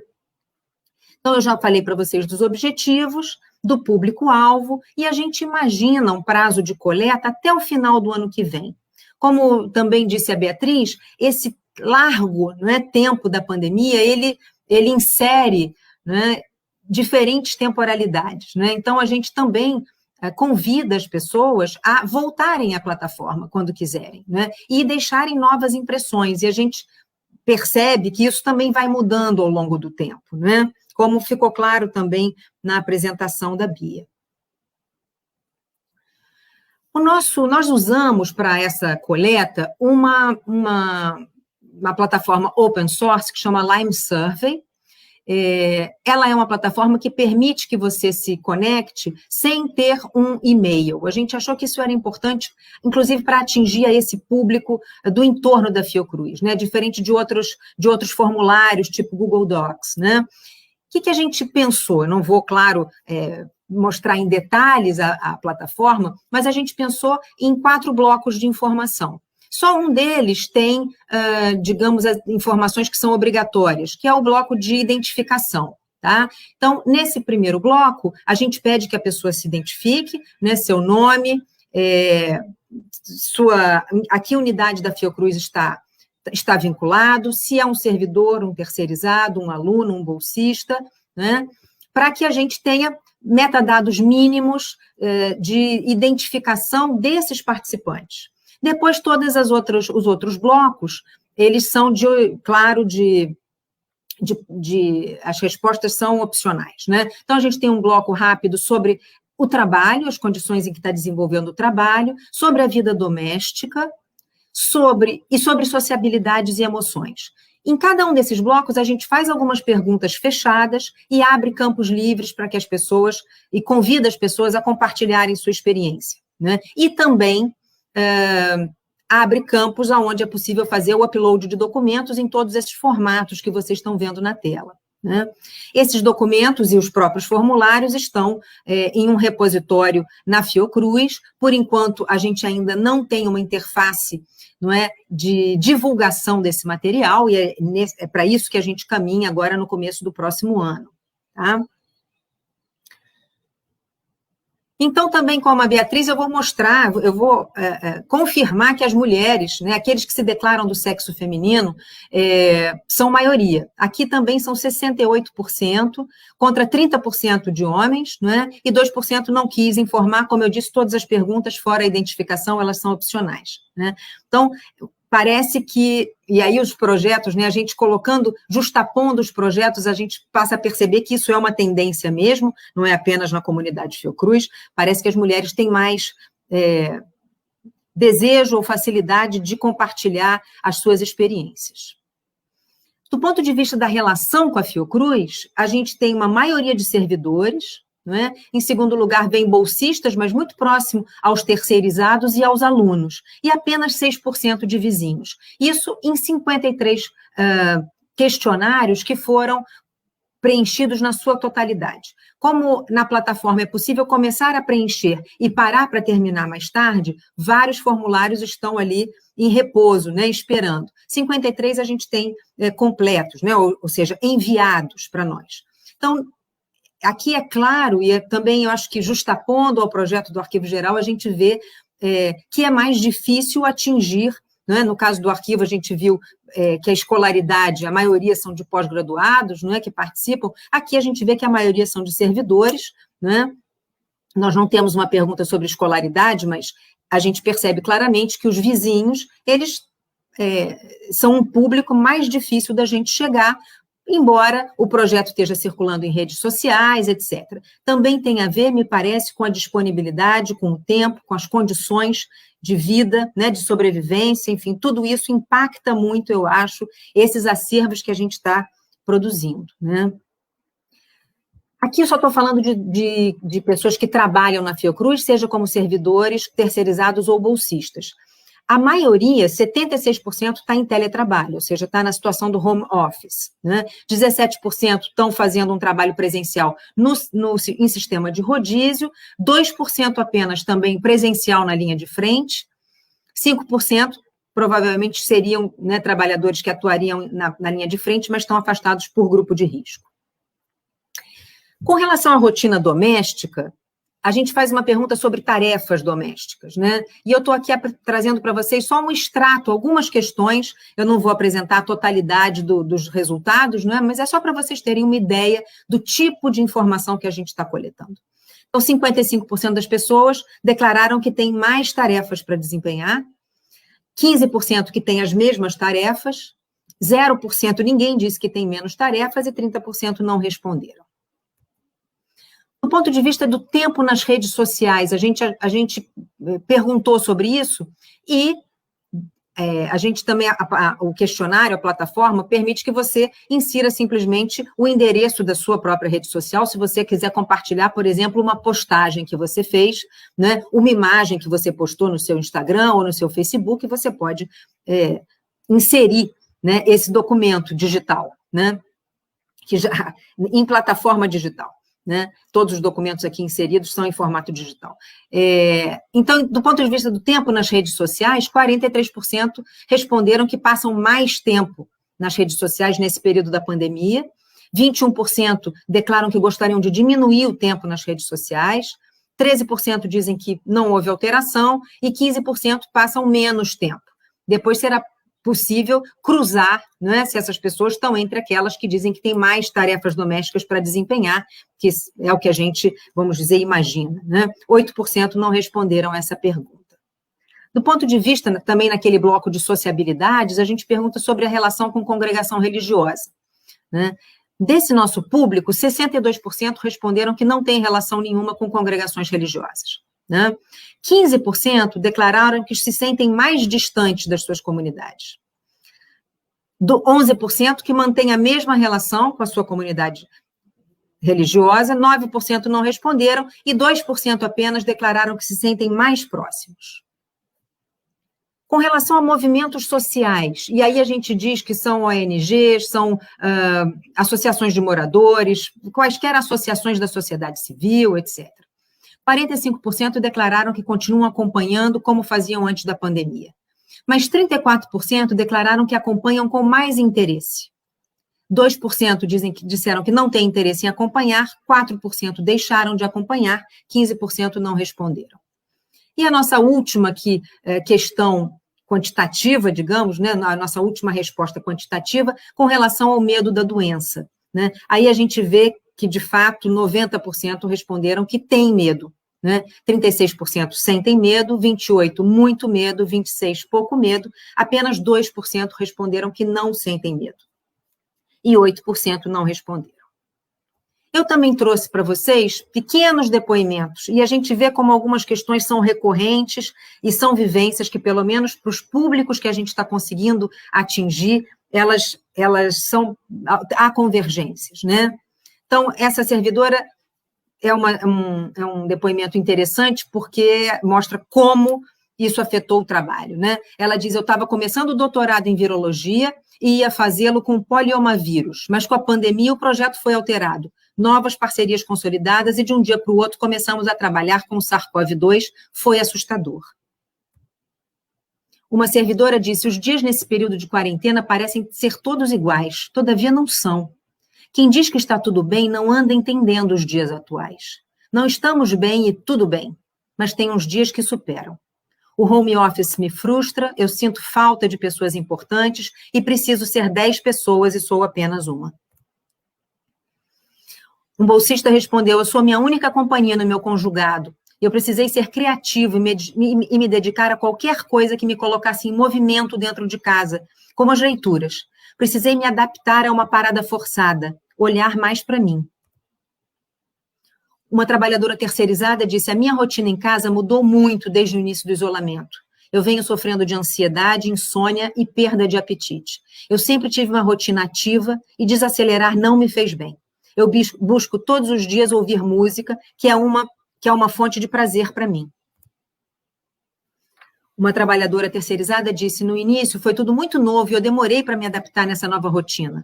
Então, eu já falei para vocês dos objetivos, do público-alvo, e a gente imagina um prazo de coleta até o final do ano que vem. Como também disse a Beatriz, esse largo, né, tempo da pandemia, ele insere, né, diferentes temporalidades. Né? Então, a gente também convida as pessoas a voltarem à plataforma quando quiserem, né, e deixarem novas impressões, e a gente percebe que isso também vai mudando ao longo do tempo, né? Como ficou claro também na apresentação da Bia. Nós usamos para essa coleta uma plataforma open source que chama Lime Survey. Ela é uma plataforma que permite que você se conecte sem ter um e-mail. A gente achou que isso era importante, inclusive para atingir a esse público do entorno da Fiocruz, né? Diferente de outros formulários, tipo Google Docs, né? O que a gente pensou? Eu não vou, claro, mostrar em detalhes a plataforma, mas a gente pensou em 4 blocos de informação. Só um deles tem, digamos, as informações que são obrigatórias, que é o bloco de identificação. Tá? Então, nesse primeiro bloco, a gente pede que a pessoa se identifique, né, seu nome, a que unidade da Fiocruz está vinculado, se é um servidor, um terceirizado, um aluno, um bolsista, né, para que a gente tenha metadados mínimos de identificação desses participantes. Depois, todos os outros blocos, eles são, as respostas são opcionais. Né? Então, a gente tem um bloco rápido sobre o trabalho, as condições em que está desenvolvendo o trabalho, sobre a vida doméstica, sobre sociabilidades e emoções. Em cada um desses blocos, a gente faz algumas perguntas fechadas e abre campos livres para que as pessoas, e convida as pessoas a compartilharem sua experiência. Né? E também abre campos onde é possível fazer o upload de documentos em todos esses formatos que vocês estão vendo na tela. né? Esses documentos e os próprios formulários estão em um repositório na Fiocruz. Por enquanto, a gente ainda não tem uma interface, não é, de divulgação desse material, e é para isso que a gente caminha agora no começo do próximo ano. Tá? Então, também, como a Beatriz, eu vou mostrar, eu vou confirmar que as mulheres, né, aqueles que se declaram do sexo feminino, são maioria. Aqui também são 68%, contra 30% de homens, né, e 2% não quis informar. Como eu disse, todas as perguntas, fora a identificação, elas são opcionais, né? Então, parece que, e aí os projetos, né, a gente colocando, justapondo os projetos, a gente passa a perceber que isso é uma tendência mesmo, não é apenas na comunidade Fiocruz. Parece que as mulheres têm mais desejo ou facilidade de compartilhar as suas experiências. Do ponto de vista da relação com a Fiocruz, a gente tem uma maioria de servidores, não é? Em segundo lugar, vem bolsistas, mas muito próximo aos terceirizados e aos alunos, e apenas 6% de vizinhos. Isso em 53 questionários que foram preenchidos na sua totalidade. Como na plataforma é possível começar a preencher e parar para terminar mais tarde, vários formulários estão ali em repouso, né, esperando. 53 a gente tem completos, né, ou seja, enviados para nós. Então, aqui é claro, e também eu acho que justapondo ao projeto do Arquivo Geral, a gente vê que é mais difícil atingir, né? No caso do arquivo, a gente viu que a escolaridade, a maioria são de pós-graduados, não é, que participam. Aqui a gente vê que a maioria são de servidores, né? Nós não temos uma pergunta sobre escolaridade, mas a gente percebe claramente que os vizinhos, eles são um público mais difícil da gente chegar, embora o projeto esteja circulando em redes sociais, etc. Também tem a ver, me parece, com a disponibilidade, com o tempo, com as condições de vida, né, de sobrevivência, enfim, tudo isso impacta muito, eu acho, esses acervos que a gente está produzindo, né? Aqui eu só estou falando de pessoas que trabalham na Fiocruz, seja como servidores, terceirizados ou bolsistas. A maioria, 76%, está em teletrabalho, ou seja, está na situação do home office, né? 17% estão fazendo um trabalho presencial em sistema de rodízio, 2% apenas também presencial na linha de frente, 5% provavelmente seriam, né, trabalhadores que atuariam na linha de frente, mas estão afastados por grupo de risco. Com relação à rotina doméstica, a gente faz uma pergunta sobre tarefas domésticas, né? E eu estou aqui trazendo para vocês só um extrato, algumas questões, eu não vou apresentar a totalidade dos resultados, né? Mas é só para vocês terem uma ideia do tipo de informação que a gente está coletando. Então, 55% das pessoas declararam que têm mais tarefas para desempenhar, 15% que têm as mesmas tarefas, 0% ninguém disse que tem menos tarefas e 30% não responderam. Do ponto de vista do tempo nas redes sociais, a gente perguntou sobre isso e a gente também, o questionário, a plataforma, permite que você insira simplesmente o endereço da sua própria rede social, se você quiser compartilhar, por exemplo, uma postagem que você fez, né, uma imagem que você postou no seu Instagram ou no seu Facebook, você pode inserir, né, esse documento digital, né, que já, em plataforma digital. Né? Todos os documentos aqui inseridos são em formato digital. Então, do ponto de vista do tempo nas redes sociais, 43% responderam que passam mais tempo nas redes sociais nesse período da pandemia, 21% declaram que gostariam de diminuir o tempo nas redes sociais, 13% dizem que não houve alteração e 15% passam menos tempo. Depois será possível cruzar, né, se essas pessoas estão entre aquelas que dizem que tem mais tarefas domésticas para desempenhar, que é o que a gente, vamos dizer, imagina. Né? 8% não responderam essa pergunta. Do ponto de vista, também naquele bloco de sociabilidades, a gente pergunta sobre a relação com congregação religiosa. Né? Desse nosso público, 62% responderam que não tem relação nenhuma com congregações religiosas. Né? 15% declararam que se sentem mais distantes das suas comunidades. 11% que mantém a mesma relação com a sua comunidade religiosa, 9% não responderam e 2% apenas declararam que se sentem mais próximos. Com relação a movimentos sociais, e aí a gente diz que são ONGs, são associações de moradores, quaisquer associações da sociedade civil, etc. 45% declararam que continuam acompanhando como faziam antes da pandemia. Mas 34% declararam que acompanham com mais interesse. 2% disseram que não têm interesse em acompanhar, 4% deixaram de acompanhar, 15% não responderam. E a nossa última questão quantitativa, digamos, né, a nossa última resposta quantitativa, com relação ao medo da doença, né? Aí a gente vê que, de fato, 90% responderam que têm medo, né? 36% sentem medo, 28% muito medo, 26% pouco medo, apenas 2% responderam que não sentem medo. E 8% não responderam. Eu também trouxe para vocês pequenos depoimentos, e a gente vê como algumas questões são recorrentes e são vivências que, pelo menos para os públicos que a gente está conseguindo atingir, elas há convergências, né? Então, essa servidora é um depoimento interessante porque mostra como isso afetou o trabalho, né? Ela diz, eu estava começando o doutorado em virologia e ia fazê-lo com poliomavírus, mas com a pandemia o projeto foi alterado. Novas parcerias consolidadas e de um dia para o outro começamos a trabalhar com o SARS-CoV-2, foi assustador. Uma servidora disse, os dias nesse período de quarentena parecem ser todos iguais, todavia não são. Quem diz que está tudo bem não anda entendendo os dias atuais. Não estamos bem e tudo bem, mas tem uns dias que superam. O home office me frustra, eu sinto falta de pessoas importantes e preciso ser 10 pessoas e sou apenas uma. Um bolsista respondeu, eu sou a minha única companhia no meu conjugado. Eu precisei ser criativo e me dedicar a qualquer coisa que me colocasse em movimento dentro de casa, como as leituras. Precisei me adaptar a uma parada forçada, olhar mais para mim. Uma trabalhadora terceirizada disse, a minha rotina em casa mudou muito desde o início do isolamento. Eu venho sofrendo de ansiedade, insônia e perda de apetite. Eu sempre tive uma rotina ativa e desacelerar não me fez bem. Eu busco todos os dias ouvir música, que é uma fonte de prazer para mim. Uma trabalhadora terceirizada disse, no início foi tudo muito novo e eu demorei para me adaptar nessa nova rotina.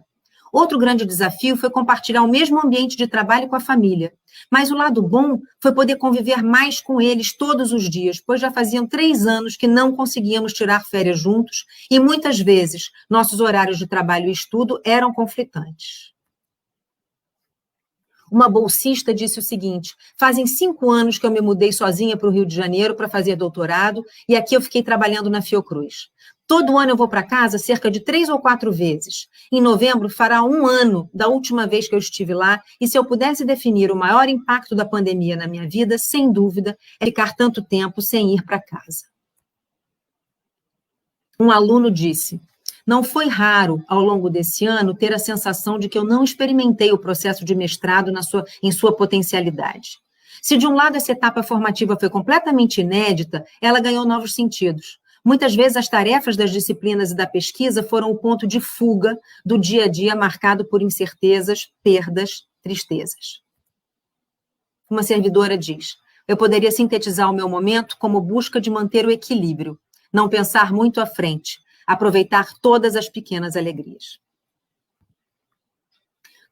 Outro grande desafio foi compartilhar o mesmo ambiente de trabalho com a família. Mas o lado bom foi poder conviver mais com eles todos os dias, pois já faziam 3 anos que não conseguíamos tirar férias juntos e muitas vezes nossos horários de trabalho e estudo eram conflitantes. Uma bolsista disse o seguinte, fazem 5 anos que eu me mudei sozinha para o Rio de Janeiro para fazer doutorado e aqui eu fiquei trabalhando na Fiocruz. Todo ano eu vou para casa cerca de 3 ou 4 vezes. Em novembro fará 1 ano da última vez que eu estive lá e se eu pudesse definir o maior impacto da pandemia na minha vida, sem dúvida, é ficar tanto tempo sem ir para casa. Um aluno disse, não foi raro, ao longo desse ano, ter a sensação de que eu não experimentei o processo de mestrado em sua potencialidade. Se de um lado essa etapa formativa foi completamente inédita, ela ganhou novos sentidos. Muitas vezes as tarefas das disciplinas e da pesquisa foram o ponto de fuga do dia a dia marcado por incertezas, perdas, tristezas. Uma servidora diz, eu poderia sintetizar o meu momento como busca de manter o equilíbrio, não pensar muito à frente, aproveitar todas as pequenas alegrias.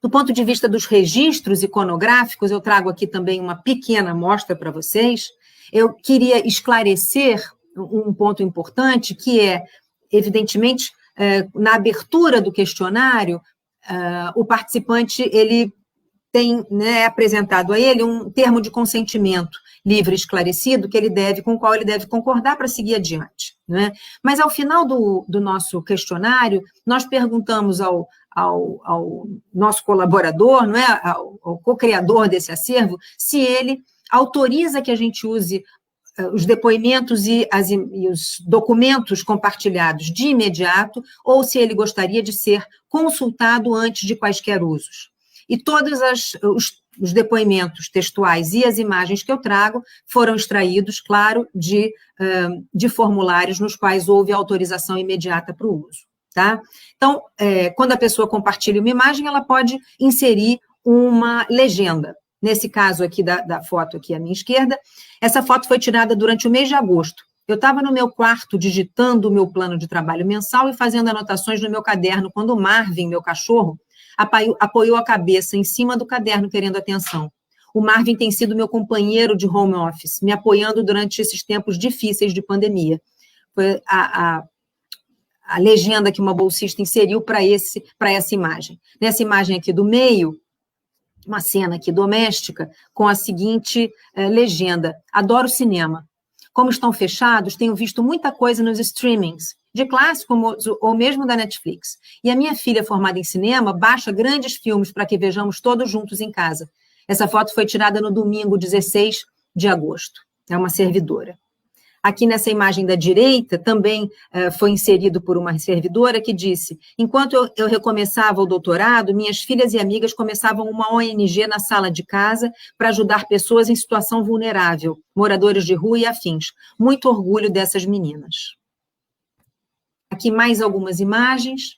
Do ponto de vista dos registros iconográficos, eu trago aqui também uma pequena amostra para vocês. Eu queria esclarecer um ponto importante, que é, evidentemente, na abertura do questionário, o participante ele tem, né, apresentado a ele um termo de consentimento livre e esclarecido com o qual ele deve concordar para seguir adiante, né? Mas, ao final do nosso questionário, nós perguntamos ao nosso colaborador, não é, ao co-criador desse acervo, se ele autoriza que a gente use os depoimentos e os documentos compartilhados de imediato, ou se ele gostaria de ser consultado antes de quaisquer usos. E todos os depoimentos textuais e as imagens que eu trago foram extraídos, claro, de formulários nos quais houve autorização imediata para o uso. Tá? Então, quando a pessoa compartilha uma imagem, ela pode inserir uma legenda. Nesse caso aqui da foto aqui à minha esquerda, essa foto foi tirada durante o mês de agosto. Eu estava no meu quarto digitando o meu plano de trabalho mensal e fazendo anotações no meu caderno, quando o Marvin, meu cachorro, apoiou a cabeça em cima do caderno, querendo atenção. O Marvin tem sido meu companheiro de home office, me apoiando durante esses tempos difíceis de pandemia. Foi a legenda que uma bolsista inseriu para essa imagem. Nessa imagem aqui do meio, uma cena aqui doméstica, com a seguinte legenda: adoro cinema. Como estão fechados, tenho visto muita coisa nos streamings, de clássico ou mesmo da Netflix. E a minha filha, formada em cinema, baixa grandes filmes para que vejamos todos juntos em casa. Essa foto foi tirada no domingo, 16 de agosto. É uma servidora. Aqui nessa imagem da direita, também foi inserido por uma servidora que disse: enquanto eu recomeçava o doutorado, minhas filhas e amigas começavam uma ONG na sala de casa para ajudar pessoas em situação vulnerável, moradores de rua e afins. Muito orgulho dessas meninas. Aqui mais algumas imagens.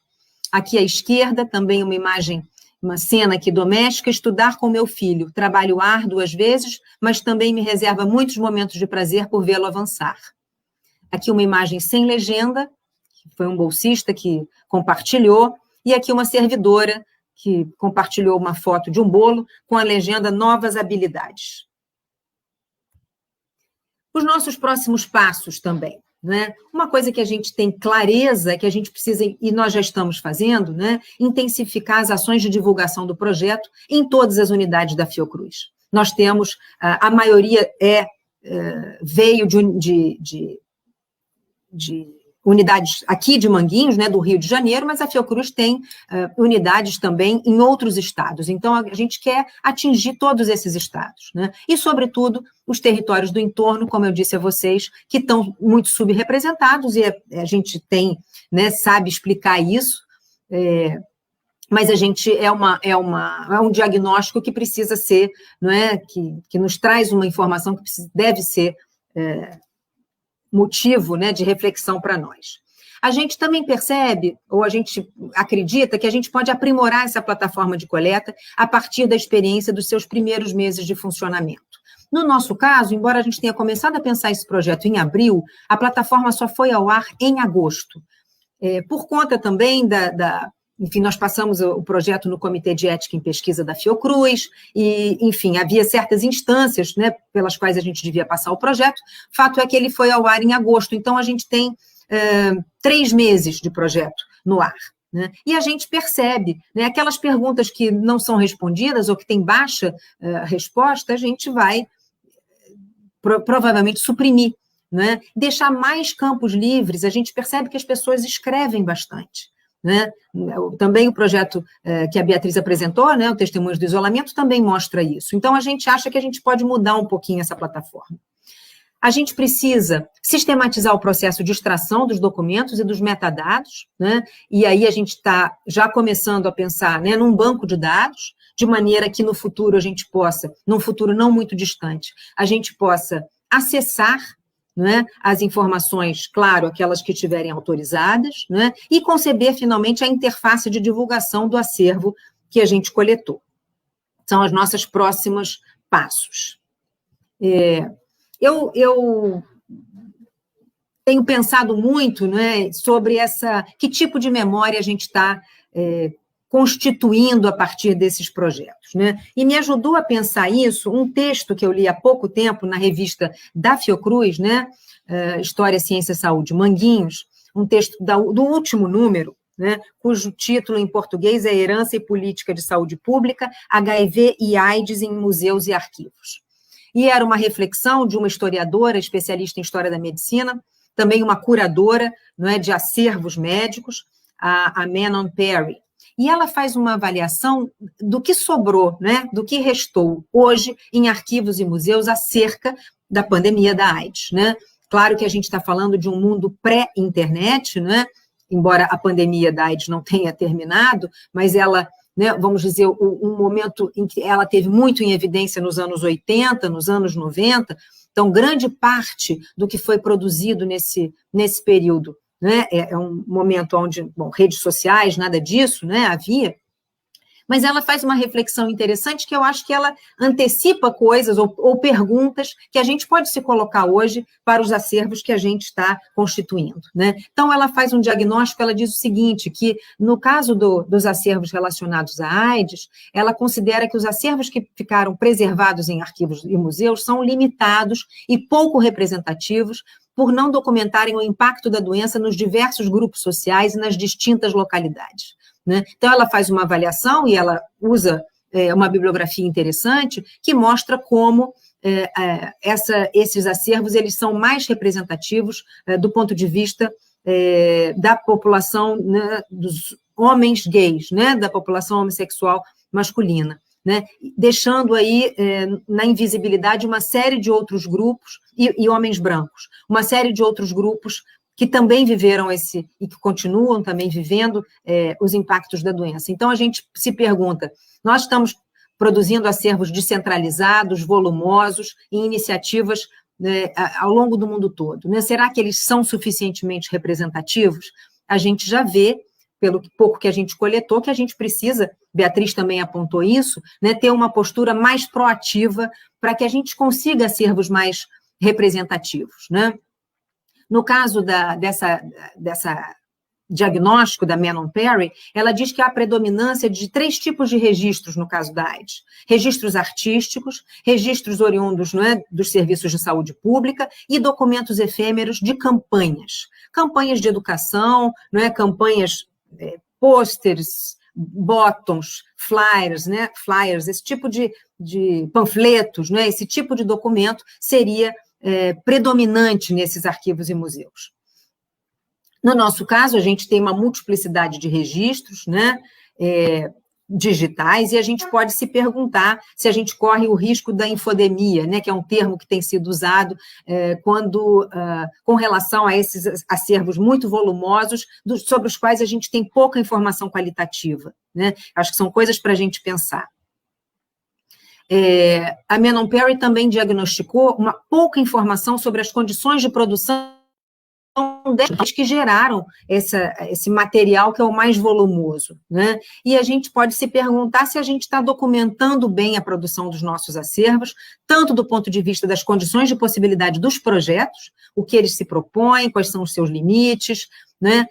Aqui à esquerda, também uma imagem, uma cena aqui doméstica: estudar com meu filho. Trabalho árduo às vezes, mas também me reserva muitos momentos de prazer por vê-lo avançar. Aqui uma imagem sem legenda, foi um bolsista que compartilhou, e aqui uma servidora que compartilhou uma foto de um bolo com a legenda novas habilidades. Os nossos próximos passos também. Né? Uma coisa que a gente tem clareza, que a gente precisa, e nós já estamos fazendo, né? Intensificar as ações de divulgação do projeto em todas as unidades da Fiocruz. Nós temos, a maioria veio de unidades aqui de Manguinhos, né, do Rio de Janeiro, mas a Fiocruz tem unidades também em outros estados. Então, a gente quer atingir todos esses estados, né? E, sobretudo, os territórios do entorno, como eu disse a vocês, que estão muito subrepresentados, e a gente tem, né, sabe explicar isso, mas a gente é um diagnóstico que precisa ser, não é, que nos traz uma informação que deve ser motivo, né, de reflexão para nós. A gente também percebe, ou a gente acredita, que a gente pode aprimorar essa plataforma de coleta a partir da experiência dos seus primeiros meses de funcionamento. No nosso caso, embora a gente tenha começado a pensar esse projeto em abril, a plataforma só foi ao ar em agosto. Por conta também enfim, nós passamos o projeto no Comitê de Ética em Pesquisa da Fiocruz, e, enfim, havia certas instâncias, né, pelas quais a gente devia passar o projeto. Fato é que ele foi ao ar em agosto, então a gente tem 3 meses de projeto no ar. Né? E a gente percebe, né, aquelas perguntas que não são respondidas ou que têm baixa resposta, a gente vai provavelmente suprimir, né? Deixar mais campos livres. A gente percebe que as pessoas escrevem bastante. Né? Também o projeto que a Beatriz apresentou, né, o Testemunhos do Isolamento, também mostra isso. Então, a gente acha que a gente pode mudar um pouquinho essa plataforma. A gente precisa sistematizar o processo de extração dos documentos e dos metadados, né? E aí a gente está já começando a pensar, né, num banco de dados, de maneira que no futuro a gente possa, num futuro não muito distante, a gente possa acessar, né, as informações, claro, aquelas que estiverem autorizadas, né, e conceber, finalmente, a interface de divulgação do acervo que a gente coletou. São os nossos próximos passos. Eu tenho pensado muito, né, sobre que tipo de memória a gente está constituindo a partir desses projetos, né? E me ajudou a pensar isso um texto que eu li há pouco tempo na revista da Fiocruz, né? História, Ciência, Saúde, Manguinhos, um texto do último número, né? Cujo título em português é Herança e Política de Saúde Pública, HIV e AIDS em Museus e Arquivos. E era uma reflexão de uma historiadora, especialista em História da Medicina, também uma curadora, não é, de acervos médicos, a Manon Perry. E ela faz uma avaliação do que sobrou, né, do que restou hoje em arquivos e museus acerca da pandemia da AIDS. Né? Claro que a gente está falando de um mundo pré-internet, né, embora a pandemia da AIDS não tenha terminado, mas ela, né, vamos dizer, um momento em que ela teve muito em evidência nos anos 80, nos anos 90, então grande parte do que foi produzido nesse período, né, é um momento onde, bom, redes sociais, nada disso, né, havia, Mas ela faz uma reflexão interessante que eu acho que ela antecipa coisas ou perguntas que a gente pode se colocar hoje para os acervos que a gente está constituindo, né? Então, ela faz um diagnóstico, ela diz o seguinte, que no caso dos acervos relacionados à AIDS, ela considera que os acervos que ficaram preservados em arquivos e museus são limitados e pouco representativos por não documentarem o impacto da doença nos diversos grupos sociais e nas distintas localidades, né? Então, ela faz uma avaliação e ela usa uma bibliografia interessante que mostra como esses acervos eles são mais representativos do ponto de vista da população, né, dos homens gays, né, da população homossexual masculina, né, deixando aí na invisibilidade uma série de outros grupos, e homens brancos, uma série de outros grupos que também viveram e que continuam também vivendo os impactos da doença. Então, a gente se pergunta, nós estamos produzindo acervos descentralizados, volumosos, em iniciativas ao longo do mundo todo, né? Será que eles são suficientemente representativos? A gente já vê, pelo pouco que a gente coletou, que a gente precisa, Beatriz também apontou isso, né, ter uma postura mais proativa para que a gente consiga acervos mais representativos, né? No caso dessa diagnóstico da Manon Perry, ela diz que há a predominância de 3 tipos de registros no caso da AIDS. Registros artísticos, registros oriundos, não é, dos serviços de saúde pública e documentos efêmeros de campanhas. Campanhas de educação, não é, campanhas, pôsteres, bottoms, flyers, né, esse tipo de panfletos, né, esse tipo de documento seria predominante nesses arquivos e museus. No nosso caso, a gente tem uma multiplicidade de registros, né, digitais, e a gente pode se perguntar se a gente corre o risco da infodemia, né, que é um termo que tem sido usado com relação a esses acervos muito volumosos, sobre os quais a gente tem pouca informação qualitativa, né? Acho que são coisas para a gente pensar. A Manon Perry também diagnosticou uma pouca informação sobre as condições de produção que geraram esse material que é o mais volumoso, né? E a gente pode se perguntar se a gente está documentando bem a produção dos nossos acervos, tanto do ponto de vista das condições de possibilidade dos projetos, o que eles se propõem, quais são os seus limites, né?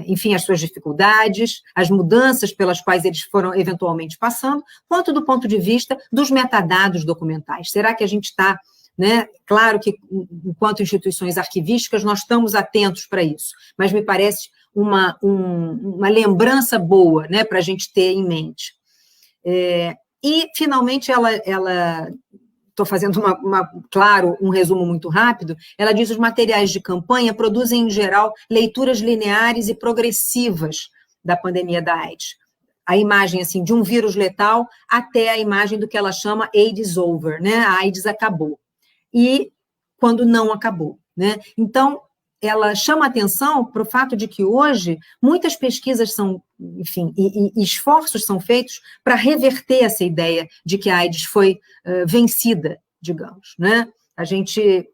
Enfim, as suas dificuldades, as mudanças pelas quais eles foram eventualmente passando, quanto do ponto de vista dos metadados documentais. Será que a gente está, né? Claro que, enquanto instituições arquivísticas, nós estamos atentos para isso, mas me parece uma lembrança boa, né, para a gente ter em mente. E, finalmente, estou fazendo, claro, um resumo muito rápido, ela diz que os materiais de campanha produzem, em geral, leituras lineares e progressivas da pandemia da AIDS. A imagem, assim, de um vírus letal até a imagem do que ela chama AIDS over, né, a AIDS acabou. E quando não acabou, né? Então, ela chama atenção para o fato de que hoje muitas pesquisas são, enfim, e esforços são feitos para reverter essa ideia de que a AIDS foi vencida, digamos, né? A gente,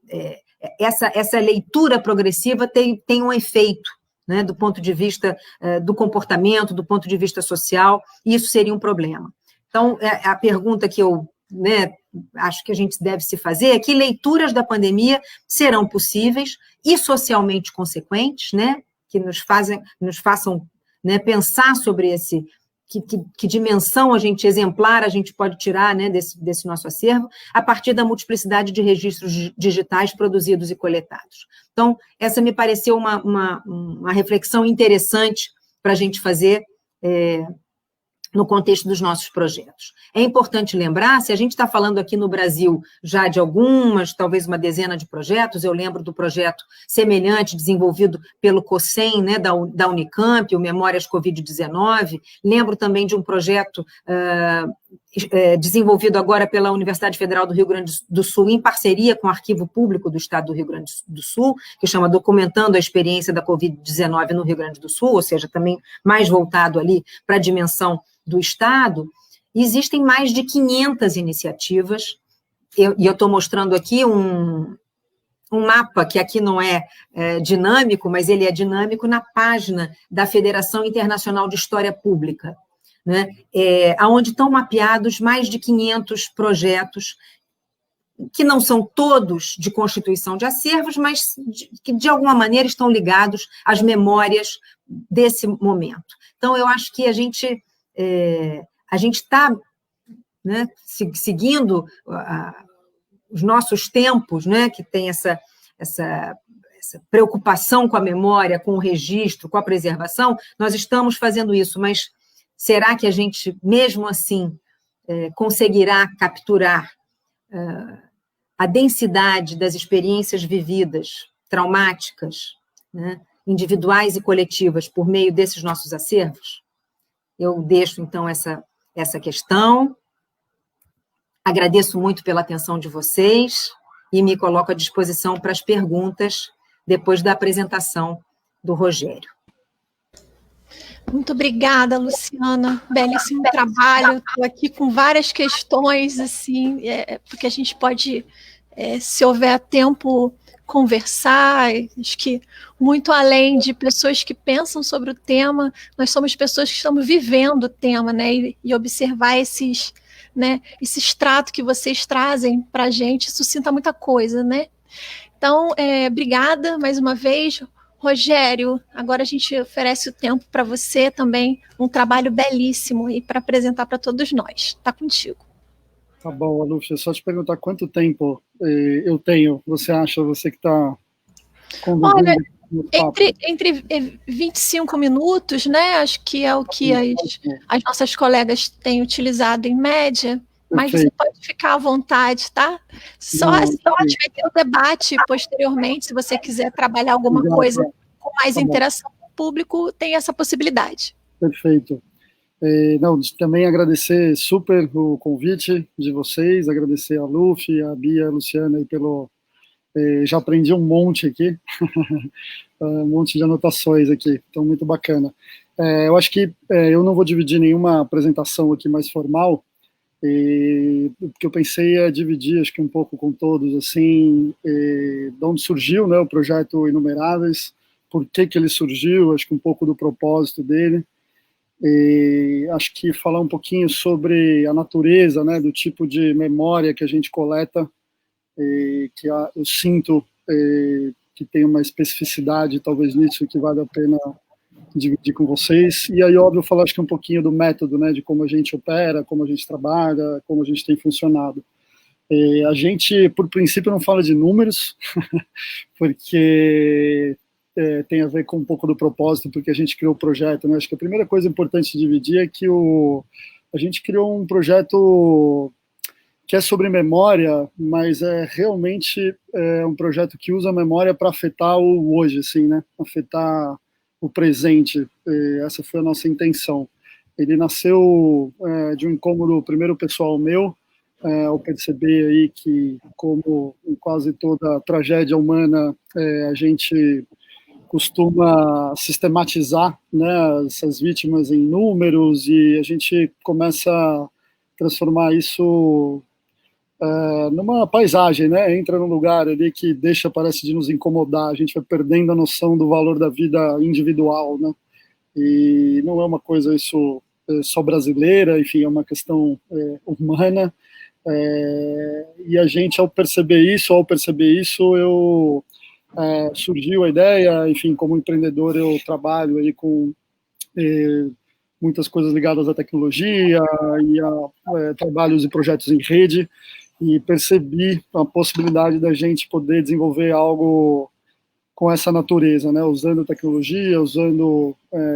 essa leitura progressiva tem um efeito, né, do ponto de vista do comportamento, do ponto de vista social, e isso seria um problema. Então, a pergunta que eu, né, acho que a gente deve se fazer é que leituras da pandemia serão possíveis e socialmente consequentes, né, que nos façam, né, pensar sobre que dimensão exemplar a gente pode tirar, né, desse nosso acervo, a partir da multiplicidade de registros digitais produzidos e coletados. Então, essa me pareceu uma reflexão interessante para a gente fazer no contexto dos nossos projetos. É importante lembrar, se a gente está falando aqui no Brasil já de talvez uma dezena de projetos, eu lembro do projeto semelhante desenvolvido pelo COSEM, né, da Unicamp, o Memórias Covid-19, lembro também de um projeto desenvolvido agora pela Universidade Federal do Rio Grande do Sul, em parceria com o Arquivo Público do Estado do Rio Grande do Sul, que chama Documentando a Experiência da Covid-19 no Rio Grande do Sul, ou seja, também mais voltado ali para a dimensão do Estado. Existem mais de 500 iniciativas, e eu estou mostrando aqui um mapa que aqui não é dinâmico, mas ele é dinâmico na página da Federação Internacional de História Pública, né, onde estão mapeados mais de 500 projetos, que não são todos de constituição de acervos, mas que, de alguma maneira, estão ligados às memórias desse momento. Então, eu acho que a gente está, né, seguindo os nossos tempos, né, que tem essa preocupação com a memória, com o registro, com a preservação, nós estamos fazendo isso, mas será que a gente, mesmo assim, conseguirá capturar a densidade das experiências vividas, traumáticas, né, individuais e coletivas, por meio desses nossos acervos? Eu deixo, então, essa questão. Agradeço muito pela atenção de vocês e me coloco à disposição para as perguntas depois da apresentação do Rogério. Muito obrigada, Luciana. Belíssimo trabalho. Estou aqui com várias questões, assim, porque a gente pode, se houver tempo, conversar. Acho que muito além de pessoas que pensam sobre o tema, nós somos pessoas que estamos vivendo o tema, né? E observar esses, né, esse extrato que vocês trazem para a gente suscita muita coisa, né? Então, obrigada mais uma vez. Rogério, agora a gente oferece o tempo para você também, um trabalho belíssimo e para apresentar para todos nós. Está contigo. Tá bom, Alúcia, só te perguntar quanto tempo eu tenho, você acha, você que está conduzindo? Olha, entre 25 minutos, né? Acho que é o que as nossas colegas têm utilizado em média. Mas você pode ficar à vontade, tá? Só a gente vai ter o debate posteriormente, se você quiser trabalhar alguma coisa com mais interação com o público, tem essa possibilidade. Perfeito. Também agradecer super o convite de vocês, agradecer a Luffy, a Bia, a Luciana, pelo... já aprendi um monte aqui, um monte de anotações aqui, então muito bacana. Eu acho que eu não vou dividir nenhuma apresentação aqui mais formal, porque eu pensei dividir, acho que um pouco com todos, assim, de onde surgiu, né, o projeto Inumeráveis, por que ele surgiu, acho que um pouco do propósito dele, acho que falar um pouquinho sobre a natureza, né, do tipo de memória que a gente coleta, que eu sinto que tem uma especificidade, talvez nisso, que vale a pena dividir com vocês, e aí, óbvio, falar acho que um pouquinho do método, né, de como a gente opera, como a gente trabalha, como a gente tem funcionado. A gente, por princípio, não fala de números, porque tem a ver com um pouco do propósito, porque a gente criou o projeto, né, acho que a primeira coisa importante de dividir é que a gente criou um projeto que é sobre memória, mas realmente um projeto que usa a memória para afetar o hoje, assim, né, afetar o presente. Essa foi a nossa intenção. Ele nasceu de um incômodo, primeiro pessoal meu, ao perceber aí que, como em quase toda tragédia humana, a gente costuma sistematizar, né, essas vítimas em números, e a gente começa a transformar isso numa paisagem, né? Entra num lugar ali que parece de nos incomodar, a gente vai perdendo a noção do valor da vida individual, né? E não é uma coisa isso só brasileira, enfim, é uma questão humana, e a gente, ao perceber isso, surgiu a ideia, enfim, como empreendedor eu trabalho aí com muitas coisas ligadas à tecnologia e a trabalhos e projetos em rede, e percebi a possibilidade da gente poder desenvolver algo com essa natureza, né, usando tecnologia,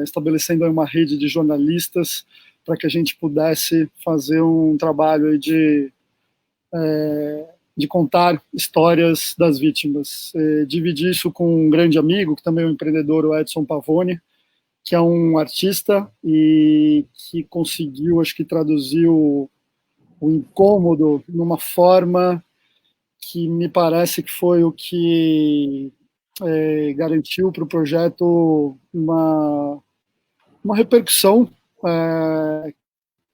estabelecendo uma rede de jornalistas para que a gente pudesse fazer um trabalho aí de contar histórias das vítimas. Dividi isso com um grande amigo, que também é um empreendedor, o Edson Pavone, que é um artista e que conseguiu, acho que traduziu o incômodo numa forma que me parece que foi o que garantiu para o projeto uma repercussão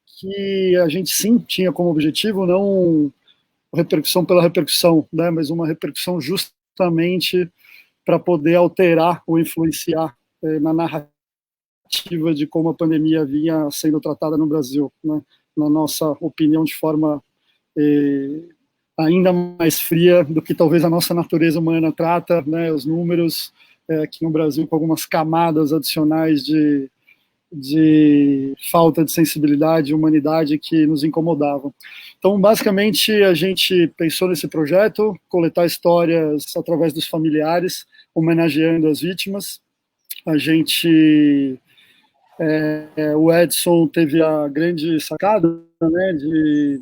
que a gente sim tinha como objetivo, não repercussão pela repercussão, né, mas uma repercussão justamente para poder alterar ou influenciar na narrativa de como a pandemia vinha sendo tratada no Brasil, né? Na nossa opinião, de forma ainda mais fria do que talvez a nossa natureza humana trata, né? Os números aqui no Brasil, com algumas camadas adicionais de falta de sensibilidade e humanidade que nos incomodavam. Então, basicamente, a gente pensou nesse projeto, coletar histórias através dos familiares, homenageando as vítimas. A gente, o Edson teve a grande sacada, né,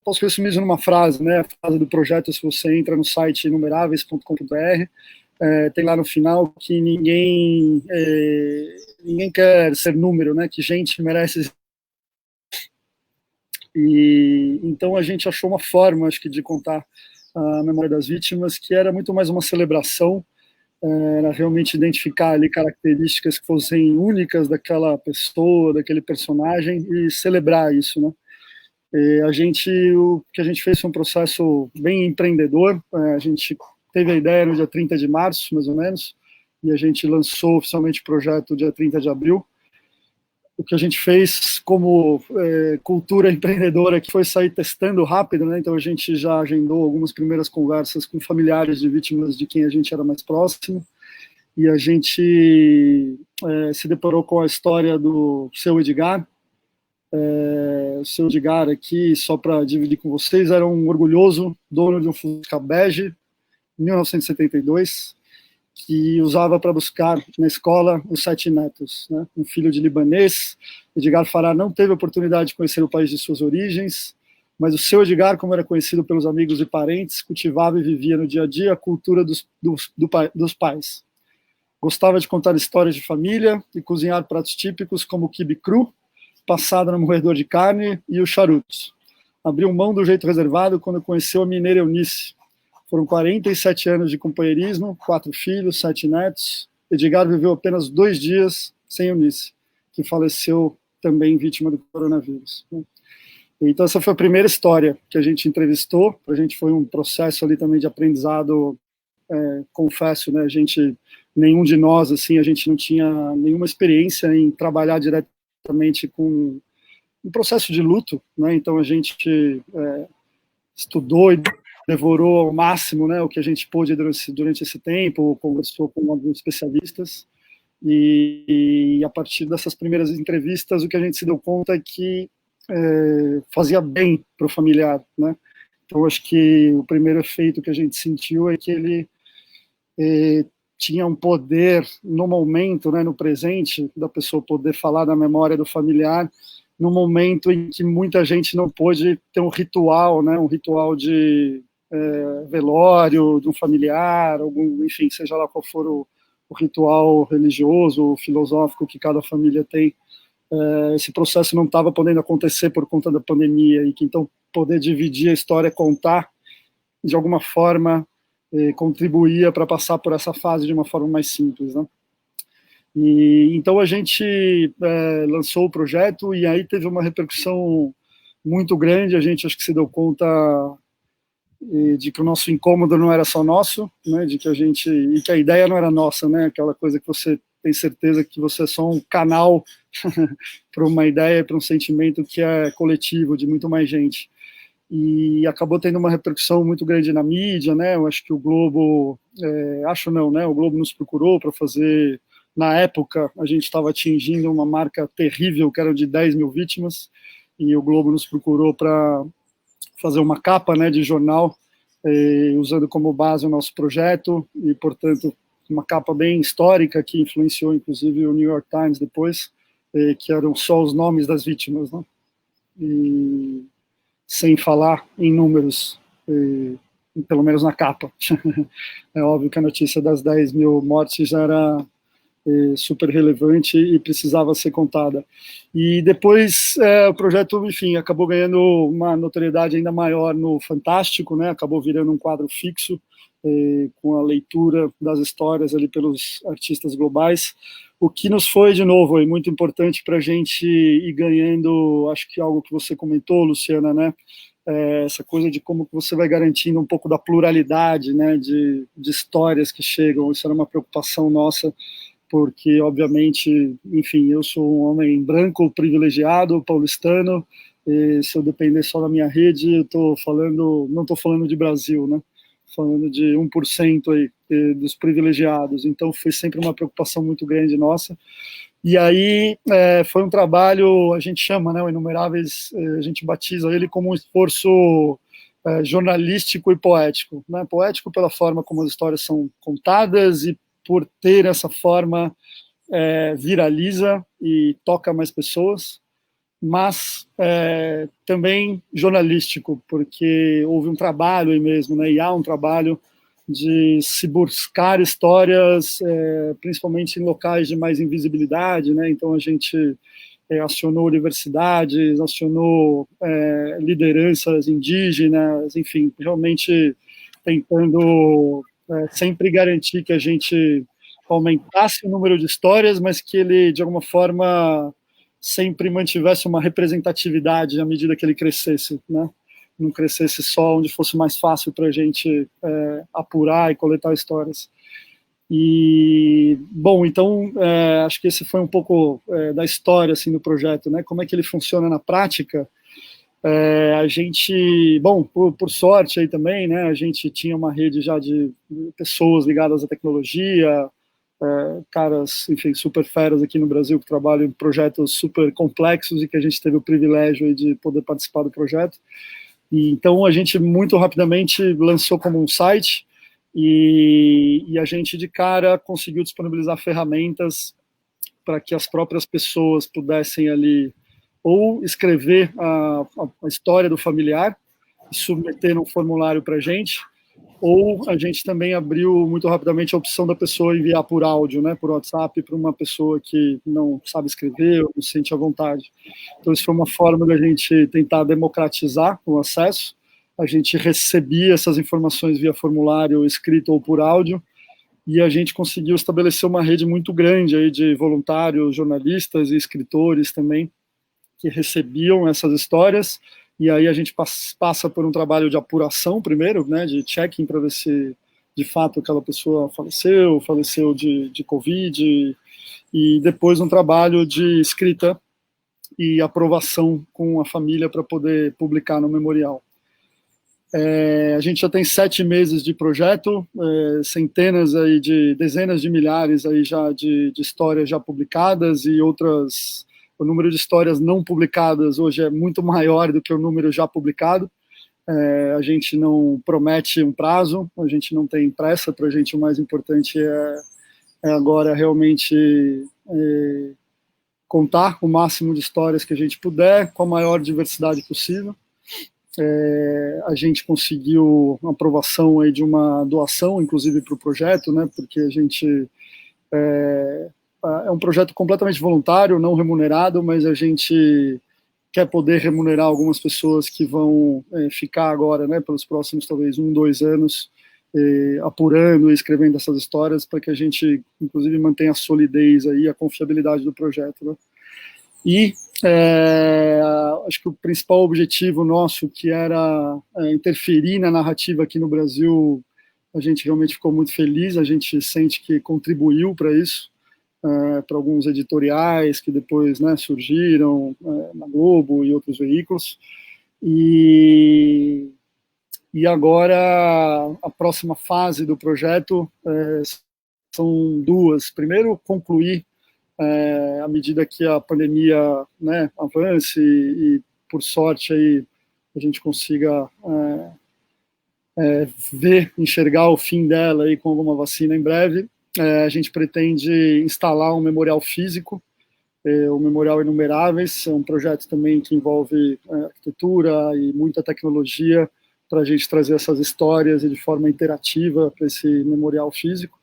posso resumir isso numa frase, né, a frase do projeto, se você entra no site inumeráveis.com.br, tem lá no final que ninguém quer ser número, né, que gente merece. E então a gente achou uma forma, acho que, de contar a memória das vítimas, que era muito mais uma celebração, era realmente identificar ali características que fossem únicas daquela pessoa, daquele personagem, e celebrar isso, né. O que a gente fez foi um processo bem empreendedor. A gente teve a ideia no dia 30 de março, mais ou menos, e a gente lançou oficialmente o projeto dia 30 de abril. O que a gente fez como cultura empreendedora, que foi sair testando rápido, né? Então a gente já agendou algumas primeiras conversas com familiares de vítimas de quem a gente era mais próximo, e a gente se deparou com a história do seu Edgar. O seu Edgar aqui, só para dividir com vocês, era um orgulhoso dono de um Fusca bege, 1972, que usava para buscar na escola os 7 netos, né? Um filho de libanês. Edgar Farah não teve a oportunidade de conhecer o país de suas origens, mas o seu Edgar, como era conhecido pelos amigos e parentes, cultivava e vivia no dia a dia a cultura dos pais. Gostava de contar histórias de família e cozinhar pratos típicos como o quibe cru, passado no moedor de carne, e os charutos. Abriu mão do jeito reservado quando conheceu a mineira Eunice. Foram 47 anos de companheirismo, 4 filhos, 7 netos. Edgar viveu apenas 2 dias sem Eunice, que faleceu também vítima do coronavírus. Então essa foi a primeira história que a gente entrevistou. Para a gente foi um processo ali também de aprendizado, confesso, né? Nenhum de nós, assim, a gente não tinha nenhuma experiência em trabalhar diretamente com um processo de luto, né? Então a gente estudou e devorou ao máximo, né, o que a gente pôde durante esse tempo, conversou com alguns especialistas, e a partir dessas primeiras entrevistas, o que a gente se deu conta é que fazia bem para o familiar, né? Então acho que o primeiro efeito que a gente sentiu é que ele tinha um poder no momento, né, no presente, da pessoa poder falar da memória do familiar, no momento em que muita gente não pôde ter um ritual, né, um ritual de velório de um familiar, enfim, seja lá qual for o ritual religioso, filosófico que cada família tem. Esse processo não estava podendo acontecer por conta da pandemia, e que então poder dividir a história, contar, de alguma forma, contribuía para passar por essa fase de uma forma mais simples, né? E então a gente lançou o projeto, e aí teve uma repercussão muito grande. A gente acho que se deu conta de que o nosso incômodo não era só nosso, né? E que a ideia não era nossa, né? Aquela coisa que você tem certeza que você é só um canal para uma ideia, para um sentimento que é coletivo, de muito mais gente. E acabou tendo uma repercussão muito grande na mídia, né? Eu acho que o Globo, o Globo nos procurou para fazer. Na época, a gente estava atingindo uma marca terrível, que era de 10 mil vítimas, e o Globo nos procurou para fazer uma capa, né, de jornal, usando como base o nosso projeto, e, portanto, uma capa bem histórica, que influenciou, inclusive, o New York Times depois, que eram só os nomes das vítimas, né? E sem falar em números, pelo menos na capa. É óbvio que a notícia das 10 mil mortes já era super relevante e precisava ser contada. E depois o projeto, enfim, acabou ganhando uma notoriedade ainda maior no Fantástico, né? Acabou virando um quadro fixo, com a leitura das histórias ali pelos artistas globais, o que nos foi, de novo, muito importante para a gente ir ganhando, acho que algo que você comentou, Luciana, né? Essa coisa de como que você vai garantindo um pouco da pluralidade, né, de histórias que chegam. Isso era uma preocupação nossa, porque, obviamente, enfim, eu sou um homem branco, privilegiado, paulistano, e se eu depender só da minha rede, eu não estou falando de Brasil, né? Falando de 1% aí, dos privilegiados. Então, foi sempre uma preocupação muito grande nossa. E aí, foi um trabalho, a gente chama, né, o Inumeráveis, a gente batiza ele como um esforço jornalístico e poético, né? Poético pela forma como as histórias são contadas e por ter essa forma viraliza e toca mais pessoas, mas também jornalístico, porque houve um trabalho aí mesmo, né, e há um trabalho de se buscar histórias, principalmente em locais de mais invisibilidade, né, então a gente acionou universidades, acionou lideranças indígenas, enfim, realmente tentando sempre garantir que a gente aumentasse o número de histórias, mas que ele, de alguma forma, sempre mantivesse uma representatividade à medida que ele crescesse, né? Não crescesse só onde fosse mais fácil para a gente apurar e coletar histórias. E, bom, então, acho que esse foi um pouco da história, assim, do projeto, né? Como é que ele funciona na prática? A gente, bom, por sorte aí também, né? A gente tinha uma rede já de pessoas ligadas à tecnologia, caras, enfim, super feras aqui no Brasil que trabalham em projetos super complexos e que a gente teve o privilégio aí de poder participar do projeto. E, então, a gente muito rapidamente lançou como um site e a gente, de cara, conseguiu disponibilizar ferramentas para que as próprias pessoas pudessem ali ou escrever a história do familiar e submeter um formulário para a gente, ou a gente também abriu muito rapidamente a opção da pessoa enviar por áudio, né, por WhatsApp, para uma pessoa que não sabe escrever ou não se sente à vontade. Então, isso foi uma forma da gente tentar democratizar o acesso. A gente recebia essas informações via formulário escrito ou por áudio, e a gente conseguiu estabelecer uma rede muito grande aí de voluntários, jornalistas e escritores também, que recebiam essas histórias, e aí a gente passa por um trabalho de apuração primeiro, né, de check-in para ver se de fato aquela pessoa faleceu de Covid, e depois um trabalho de escrita e aprovação com a família para poder publicar no memorial. A gente já tem 7 meses de projeto, centenas aí dezenas de milhares aí já de histórias já publicadas e outras. O número de histórias não publicadas hoje é muito maior do que o número já publicado. A gente não promete um prazo, a gente não tem pressa, para a gente o mais importante é agora realmente contar o máximo de histórias que a gente puder, com a maior diversidade possível. A gente conseguiu uma aprovação aí de uma doação, inclusive para o projeto, né, porque a gente é um projeto completamente voluntário, não remunerado, mas a gente quer poder remunerar algumas pessoas que vão ficar agora, né, pelos próximos talvez 1, 2 anos, apurando e escrevendo essas histórias para que a gente, inclusive, mantenha a solidez aí, a confiabilidade do projeto, né? E acho que o principal objetivo nosso, que era interferir na narrativa aqui no Brasil, a gente realmente ficou muito feliz, a gente sente que contribuiu para isso, para alguns editoriais que depois, né, surgiram na Globo e outros veículos. E agora a próxima fase do projeto são 2. Primeiro, concluir à medida que a pandemia, né, avance e, por sorte, aí a gente consiga enxergar o fim dela aí com alguma vacina em breve. A gente pretende instalar um memorial físico, o Memorial Inumeráveis, é um projeto também que envolve arquitetura e muita tecnologia para a gente trazer essas histórias e de forma interativa para esse memorial físico.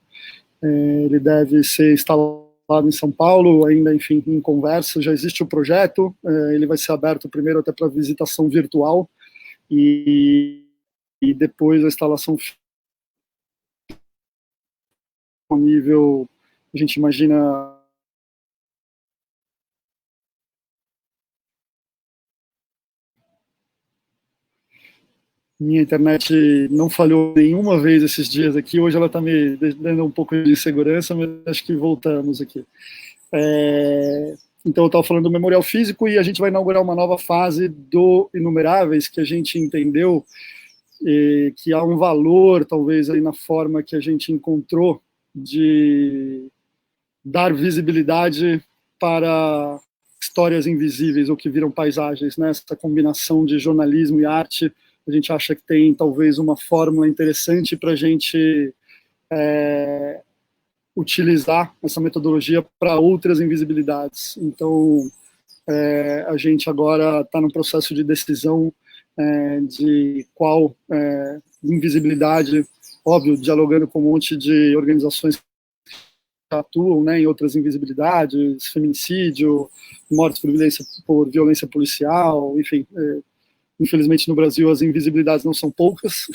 Ele deve ser instalado em São Paulo, ainda, enfim, em conversa, já existe o projeto, ele vai ser aberto primeiro até para visitação virtual e depois a instalação disponível, a gente imagina Minha internet não falhou nenhuma vez esses dias aqui. Hoje ela está me dando um pouco de insegurança, mas acho que voltamos aqui. Então, eu estava falando do memorial físico e a gente vai inaugurar uma nova fase do Inumeráveis, que a gente entendeu que há um valor, talvez, aí na forma que a gente encontrou de dar visibilidade para histórias invisíveis ou que viram paisagens, né? Essa combinação de jornalismo e arte. A gente acha que tem, talvez, uma fórmula interessante para a gente utilizar essa metodologia para outras invisibilidades. Então, a gente agora está no processo de decisão de qual invisibilidade, óbvio, dialogando com um monte de organizações que atuam, né, em outras invisibilidades, feminicídio, mortes por violência policial, enfim. Infelizmente, no Brasil, as invisibilidades não são poucas,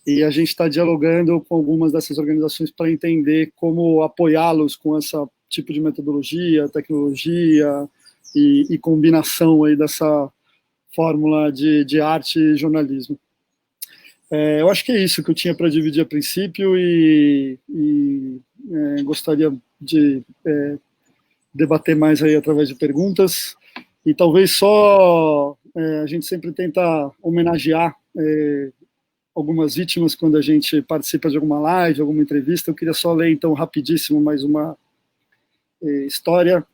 e a gente está dialogando com algumas dessas organizações para entender como apoiá-los com esse tipo de metodologia, tecnologia e combinação aí dessa fórmula de arte e jornalismo. Eu acho que é isso que eu tinha para dividir a princípio e gostaria de debater mais aí através de perguntas. E talvez só a gente sempre tenta homenagear algumas vítimas quando a gente participa de alguma live, alguma entrevista. Eu queria só ler, então, rapidíssimo mais uma história.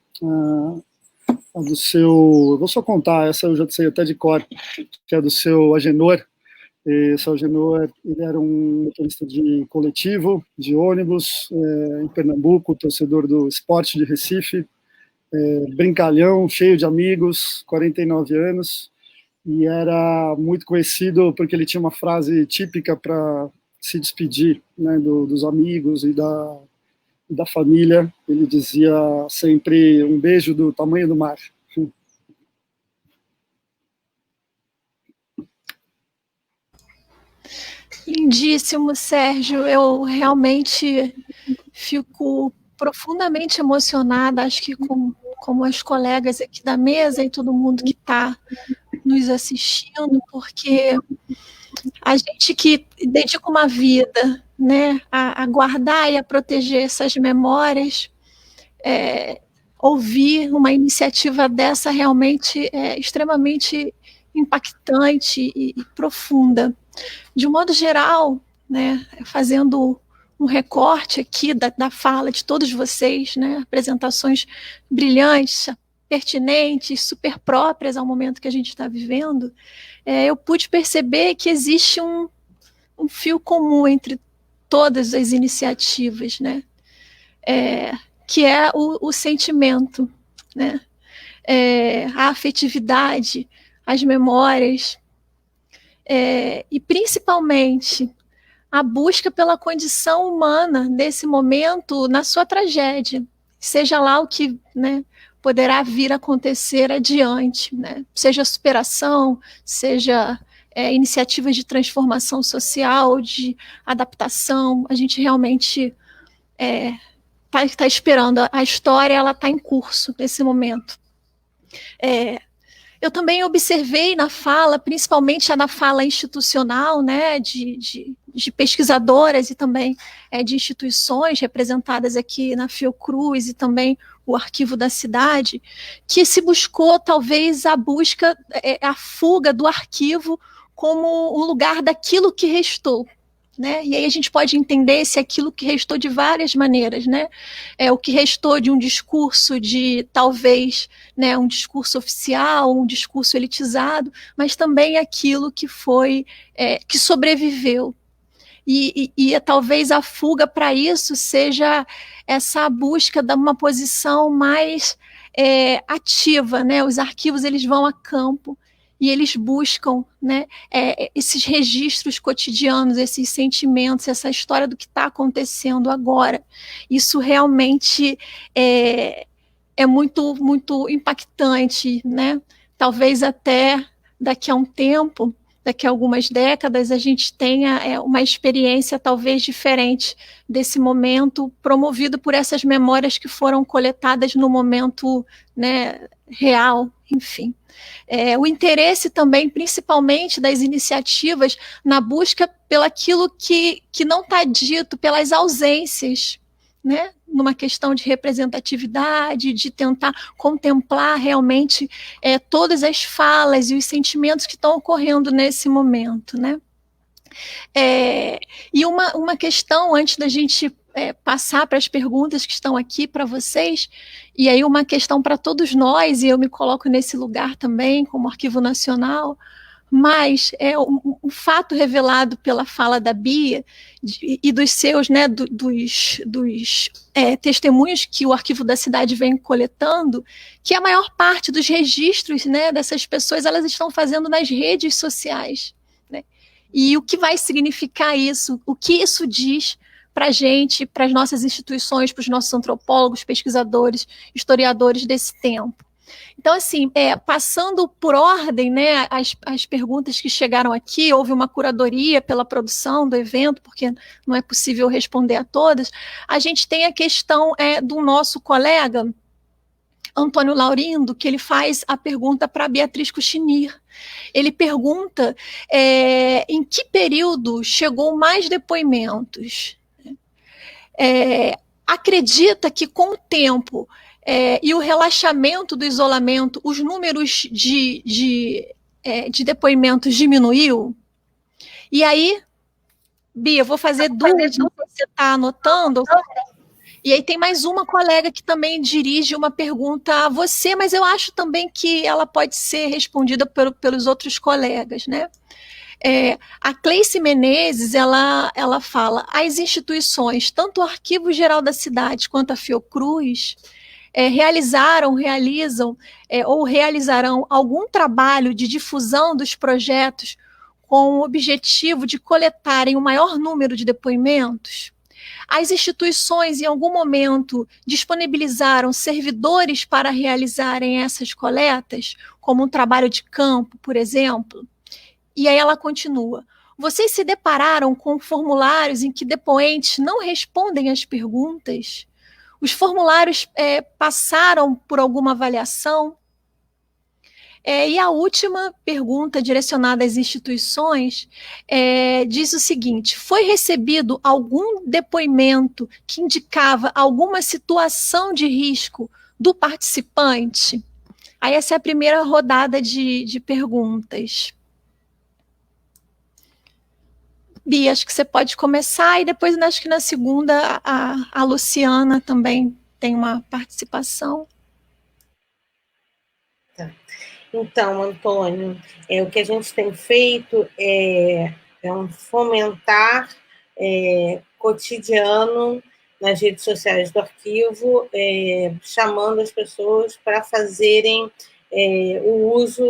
A do seu... Eu vou só contar, essa eu já sei até de cor, que é do seu Agenor. O seu Agenor, ele era um motorista de coletivo, de ônibus, em Pernambuco, torcedor do Sport de Recife, brincalhão, cheio de amigos, 49 anos, e era muito conhecido porque ele tinha uma frase típica para se despedir, né, dos amigos e da família. Ele dizia sempre um beijo do tamanho do mar. Lindíssimo, Sérgio. Eu realmente fico profundamente emocionada, acho que como as colegas aqui da mesa e todo mundo que está nos assistindo, porque a gente que dedica uma vida, né, a guardar e a proteger essas memórias, ouvir uma iniciativa dessa realmente é extremamente impactante e profunda. De um modo geral, né, fazendo um recorte aqui da fala de todos vocês, né, apresentações brilhantes, pertinentes, super próprias ao momento que a gente está vivendo, eu pude perceber que existe um fio comum entre todas as iniciativas, né, que é o sentimento, né, a afetividade, as memórias, e principalmente a busca pela condição humana desse momento na sua tragédia, seja lá o que, né, poderá vir a acontecer adiante, né? Seja superação, seja iniciativas de transformação social, de adaptação. A gente realmente está esperando, a história está em curso nesse momento. Eu também observei na fala, principalmente na fala institucional, né, de pesquisadoras e também de instituições representadas aqui na Fiocruz e também o Arquivo da Cidade, que se buscou talvez a fuga do arquivo como um lugar daquilo que restou. Né? E aí a gente pode entender se aquilo que restou de várias maneiras, né? O que restou de um discurso de, talvez, né, um discurso oficial, um discurso elitizado, mas também aquilo que foi, que sobreviveu. E talvez a fuga para isso seja essa busca de uma posição mais ativa, né? Os arquivos eles vão a campo e eles buscam, né, esses registros cotidianos, esses sentimentos, essa história do que está acontecendo agora. Isso realmente é muito, muito impactante, né? Talvez até daqui a um tempo, daqui a algumas décadas, a gente tenha uma experiência talvez diferente desse momento, promovido por essas memórias que foram coletadas no momento, né, real, enfim. O interesse também, principalmente, das iniciativas na busca pelaquilo que não está dito, pelas ausências, né? Numa questão de representatividade, de tentar contemplar realmente todas as falas e os sentimentos que estão ocorrendo nesse momento, né? E uma questão, antes da gente passar para as perguntas que estão aqui para vocês, e aí uma questão para todos nós, e eu me coloco nesse lugar também, como Arquivo Nacional, mas um fato revelado pela fala da Bia e dos seus, né, dos testemunhos que o Arquivo da Cidade vem coletando, que a maior parte dos registros, né, dessas pessoas, elas estão fazendo nas redes sociais, né? E o que vai significar isso? O que isso diz para a gente, para as nossas instituições, para os nossos antropólogos, pesquisadores, historiadores desse tempo? Então, assim, passando por ordem, né, as perguntas que chegaram aqui, houve uma curadoria pela produção do evento, porque não é possível responder a todas. A gente tem a questão do nosso colega, Antônio Laurindo, que ele faz a pergunta para Beatriz Cuchinir. Ele pergunta em que período chegou mais depoimentos. Acredita que, com o tempo e o relaxamento do isolamento, os números de depoimentos diminuiu? E aí, Bia, eu vou fazer duas, não sei se você está anotando. E aí tem mais uma colega que também dirige uma pergunta a você, mas eu acho também que ela pode ser respondida pelos outros colegas, né? A Cleice Menezes, ela fala, as instituições, tanto o Arquivo Geral da Cidade quanto a Fiocruz, realizam ou realizarão algum trabalho de difusão dos projetos com o objetivo de coletarem o maior número de depoimentos? As instituições, em algum momento, disponibilizaram servidores para realizarem essas coletas, como um trabalho de campo, por exemplo? E aí ela continua. Vocês se depararam com formulários em que depoentes não respondem às perguntas? Os formulários passaram por alguma avaliação? E a última pergunta, direcionada às instituições, diz o seguinte: foi recebido algum depoimento que indicava alguma situação de risco do participante? Aí essa é a primeira rodada de perguntas. Bia, acho que você pode começar, e depois acho que na segunda a Luciana também tem uma participação. Tá. Então, Antônio, o que a gente tem feito é um fomentar cotidiano nas redes sociais do arquivo, chamando as pessoas para fazerem o uso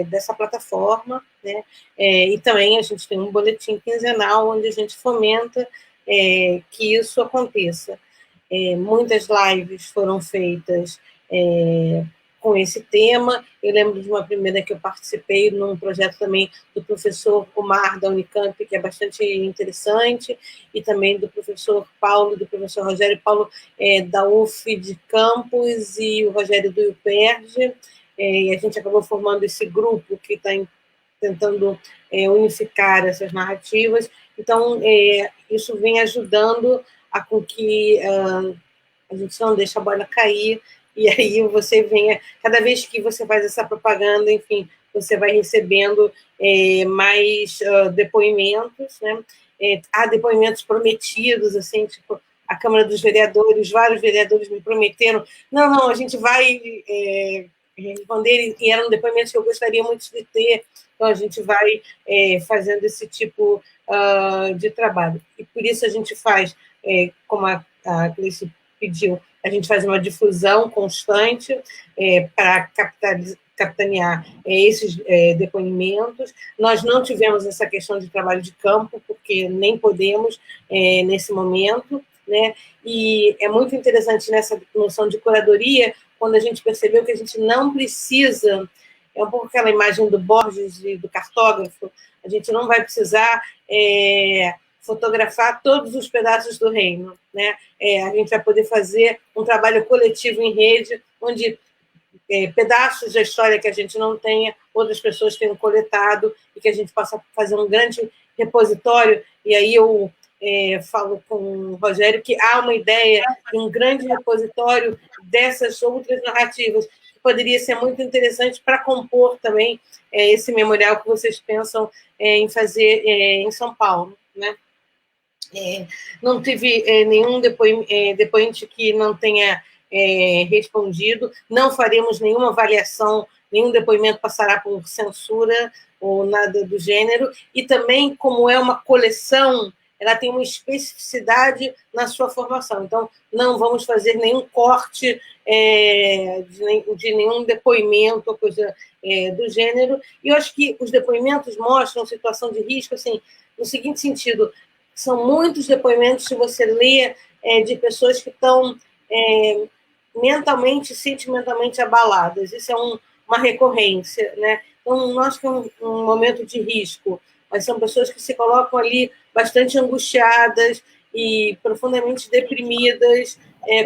dessa plataforma, né? E também a gente tem um boletim quinzenal onde a gente fomenta que isso aconteça. Muitas lives foram feitas com esse tema. Eu lembro de uma primeira que eu participei num projeto também do professor Omar, da Unicamp, que é bastante interessante, e também do professor Paulo, do professor Rogério Paulo, da UF de Campos, e o Rogério do UPERJ, e a gente acabou formando esse grupo que está tentando unificar essas narrativas. Então, isso vem ajudando a com que a gente não deixe a bola cair, e aí você venha, cada vez que você faz essa propaganda, enfim, você vai recebendo mais depoimentos, né? Há depoimentos prometidos, assim, tipo, a Câmara dos Vereadores, vários vereadores me prometeram, não, a gente vai responder, e eram depoimentos que eu gostaria muito de ter, então a gente vai fazendo esse tipo de trabalho. E por isso a gente faz, como a Cleice pediu, a gente faz uma difusão constante para capitanear esses depoimentos. Nós não tivemos essa questão de trabalho de campo, porque nem podemos nesse momento, né? E é muito interessante nessa noção de curadoria, quando a gente percebeu que a gente não precisa, é um pouco aquela imagem do Borges e do cartógrafo, a gente não vai precisar fotografar todos os pedaços do reino, né? A gente vai poder fazer um trabalho coletivo em rede, onde pedaços da história que a gente não tenha, outras pessoas tenham coletado, e que a gente possa fazer um grande repositório. E aí eu falo com o Rogério que há uma ideia de um grande repositório dessas outras narrativas, que poderia ser muito interessante para compor também esse memorial que vocês pensam em fazer em São Paulo, né? Não tive nenhum depoente que não tenha respondido, não faremos nenhuma avaliação, nenhum depoimento passará por censura ou nada do gênero, e também, como é uma coleção, ela tem uma especificidade na sua formação, então não vamos fazer nenhum corte de nenhum depoimento ou coisa do gênero, e eu acho que os depoimentos mostram situação de risco, assim, no seguinte sentido: são muitos depoimentos, se você lê, de pessoas que estão mentalmente, sentimentalmente abaladas. Isso é uma recorrência, né? Então, nós que é um momento de risco, mas são pessoas que se colocam ali bastante angustiadas e profundamente deprimidas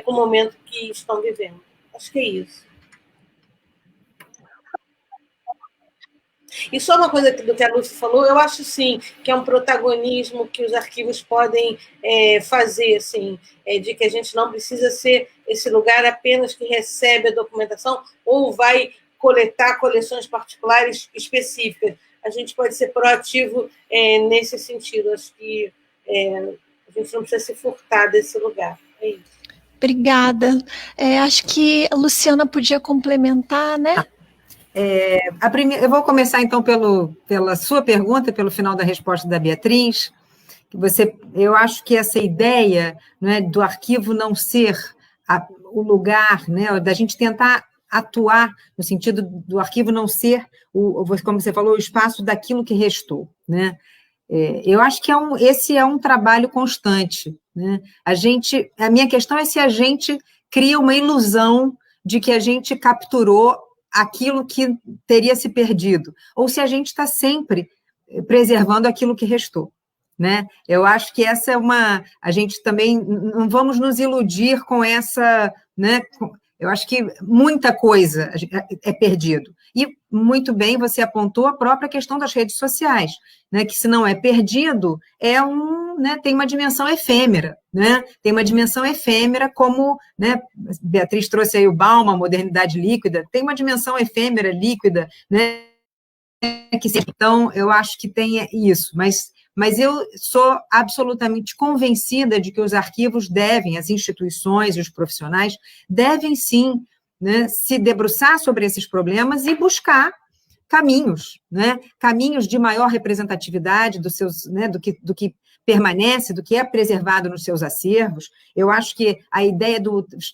com o momento que estão vivendo. Acho que é isso. E só uma coisa do que a Lúcia falou, eu acho, sim, que é um protagonismo que os arquivos podem fazer, assim, de que a gente não precisa ser esse lugar apenas que recebe a documentação ou vai coletar coleções particulares específicas. A gente pode ser proativo nesse sentido. Acho que a gente não precisa se furtar desse lugar. É isso. Obrigada. Acho que a Luciana podia complementar, né? Eu vou começar, então, pela sua pergunta, pelo final da resposta da Beatriz. Eu acho que essa ideia, né, do arquivo não ser o lugar, né, da gente tentar atuar no sentido do arquivo não ser, como você falou, o espaço daquilo que restou, né? Eu acho que esse é um trabalho constante, né? A minha questão é se a gente cria uma ilusão de que a gente capturou aquilo que teria se perdido, ou se a gente está sempre preservando aquilo que restou, né? Eu acho que essa a gente também não vamos nos iludir com essa, né? Eu acho que muita coisa é perdido. E, muito bem, você apontou a própria questão das redes sociais, né? Que, se não é perdido, né? Tem uma dimensão efêmera, né? Tem uma dimensão efêmera, como, né? Beatriz trouxe aí o Bauman, a modernidade líquida, tem uma dimensão efêmera, líquida, né? Então, eu acho que tem isso, mas eu sou absolutamente convencida de que os arquivos as instituições e os profissionais devem, sim, né, se debruçar sobre esses problemas e buscar caminhos, né, caminhos de maior representatividade dos seus, né, do que permanece, do que é preservado nos seus acervos. Eu acho que a ideia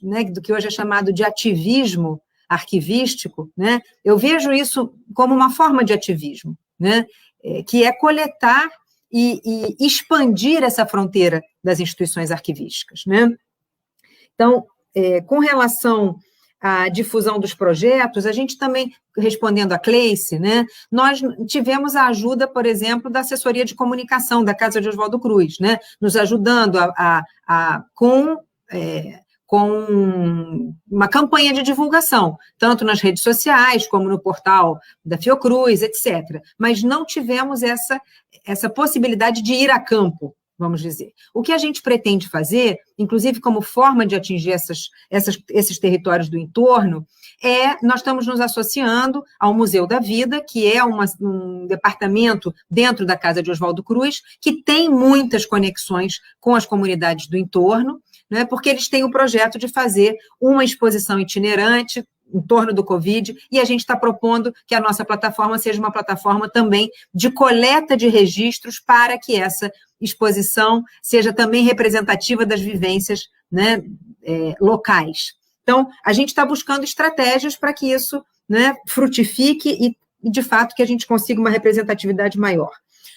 né, do que hoje é chamado de ativismo arquivístico, né, eu vejo isso como uma forma de ativismo, né, que é coletar e expandir essa fronteira das instituições arquivísticas, né? Então, com relação à difusão dos projetos, a gente também, respondendo a Cleice, né, nós tivemos a ajuda, por exemplo, da assessoria de comunicação da Casa de Oswaldo Cruz, né, nos ajudando com uma campanha de divulgação, tanto nas redes sociais, como no portal da Fiocruz, etc. Mas não tivemos essa possibilidade de ir a campo, vamos dizer. O que a gente pretende fazer, inclusive como forma de atingir esses territórios do entorno, nós estamos nos associando ao Museu da Vida, que é um departamento dentro da Casa de Oswaldo Cruz, que tem muitas conexões com as comunidades do entorno, né, porque eles têm o projeto de fazer uma exposição itinerante em torno do Covid, e a gente está propondo que a nossa plataforma seja uma plataforma também de coleta de registros para que essa exposição seja também representativa das vivências, né, locais. Então, a gente está buscando estratégias para que isso, né, frutifique e, de fato, que a gente consiga uma representatividade maior.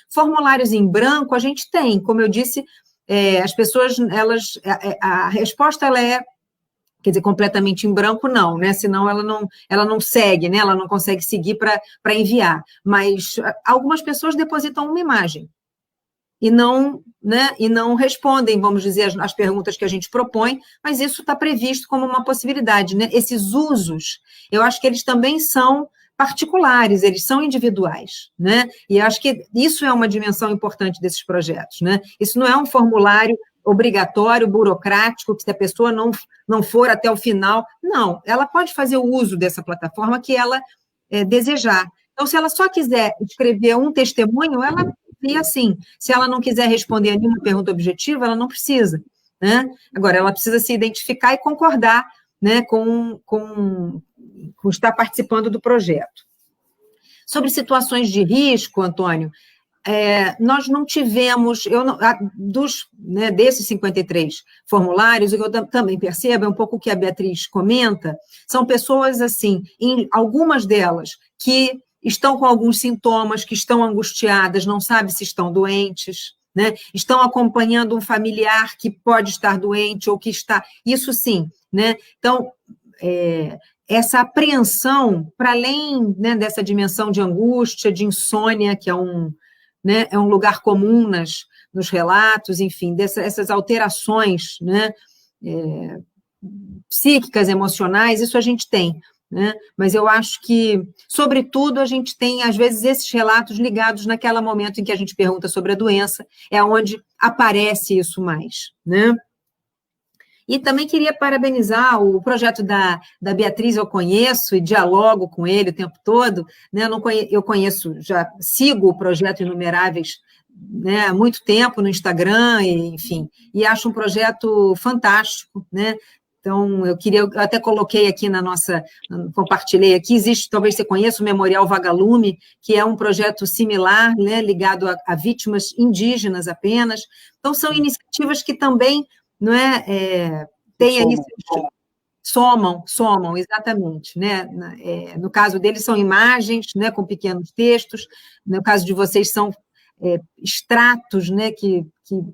Formulários em branco a gente tem, como eu disse, as pessoas, a resposta quer dizer, completamente em branco, não, né? Senão ela não segue, né? Ela não consegue seguir para enviar. Mas algumas pessoas depositam uma imagem, e não, né, e não respondem, vamos dizer, as perguntas que a gente propõe, mas isso está previsto como uma possibilidade, né? Esses usos, eu acho que eles também são particulares, eles são individuais, né? E acho que isso é uma dimensão importante desses projetos, né? Isso não é um formulário obrigatório, burocrático, que se a pessoa não for até o final, não, ela pode fazer o uso dessa plataforma que ela desejar. Então, se ela só quiser escrever um testemunho, ela envia assim. Se ela não quiser responder a nenhuma pergunta objetiva, ela não precisa, né? Agora, ela precisa se identificar e concordar, né, com estar participando do projeto. Sobre situações de risco, Antônio, nós não tivemos, desses 53 formulários, o que eu também percebo é um pouco o que a Beatriz comenta, são pessoas, assim, algumas delas que estão com alguns sintomas, que estão angustiadas, não sabem se estão doentes, né? Estão acompanhando um familiar que pode estar doente ou que está... Isso sim, né? Então, essa apreensão, para além, né, dessa dimensão de angústia, de insônia, que é um lugar comum nos relatos, enfim, essas alterações, né, psíquicas, emocionais, isso a gente tem, né? Mas eu acho que, sobretudo, a gente tem, às vezes, esses relatos ligados naquele momento em que a gente pergunta sobre a doença, é onde aparece isso mais, né? E também queria parabenizar o projeto da Beatriz, eu conheço e dialogo com ele o tempo todo, né? Eu conheço, já sigo o projeto Inumeráveis, né, há muito tempo no Instagram, enfim, e acho um projeto fantástico, né? Então, eu até coloquei aqui compartilhei aqui, existe, talvez você conheça, o Memorial Vagalume, que é um projeto similar, né, ligado a vítimas indígenas apenas. Então, são iniciativas que também, não tem aí, somam, exatamente, né? No caso deles são imagens, né, com pequenos textos, no caso de vocês são extratos, né, que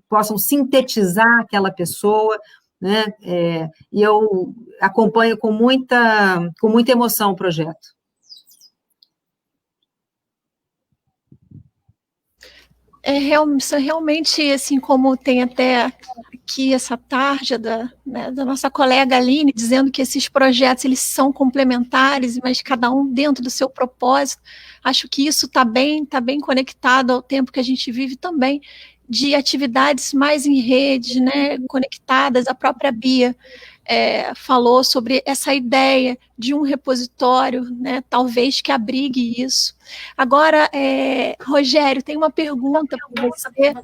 possam sintetizar aquela pessoa, né? E eu acompanho com muita emoção o projeto. Realmente, assim, como tem até aqui essa tarja da nossa colega Aline, dizendo que esses projetos eles são complementares, mas cada um dentro do seu propósito, acho que isso está bem conectado ao tempo que a gente vive também, de atividades mais em rede, né, conectadas. A própria Bia falou sobre essa ideia de um repositório, né, talvez que abrigue isso. Agora, Rogério, tem uma pergunta para você.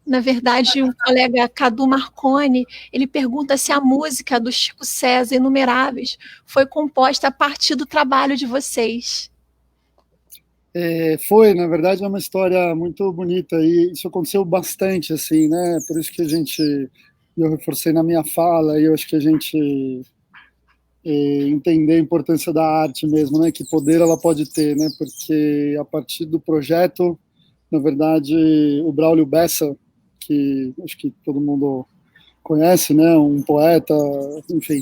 Na verdade, um colega, Cadu Marconi, ele pergunta se a música do Chico César, Inumeráveis, foi composta a partir do trabalho de vocês. Foi, na verdade, é uma história muito bonita e isso aconteceu bastante, assim, né? Por isso que eu reforcei na minha fala, e eu acho que a gente entender a importância da arte mesmo, né? Que poder ela pode ter, né? Porque a partir do projeto, na verdade, o Braulio Bessa, que acho que todo mundo conhece, né? Um poeta, enfim,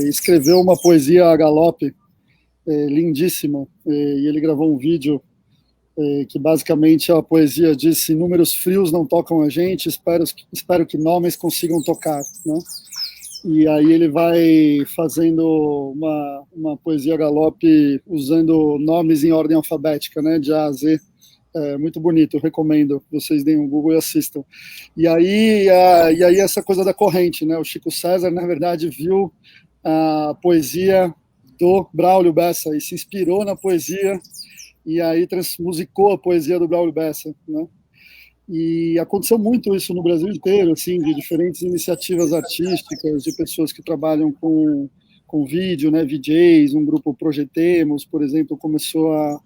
escreveu uma poesia a galope, lindíssima, e ele gravou um vídeo que basicamente a poesia diz: "Números frios não tocam a gente, espero que nomes consigam tocar", né? E aí ele vai fazendo uma poesia a galope usando nomes em ordem alfabética, né, de A a Z. Muito bonito, eu recomendo, vocês deem um Google e assistam. E aí essa coisa da corrente, né? O Chico César, na verdade, viu a poesia do Braulio Bessa e se inspirou na poesia, e aí musicou a poesia do Braulio Bessa, né? E aconteceu muito isso no Brasil inteiro, assim, de diferentes iniciativas artísticas, de pessoas que trabalham com vídeo, né, VJs, um grupo Projetemos, por exemplo, começou a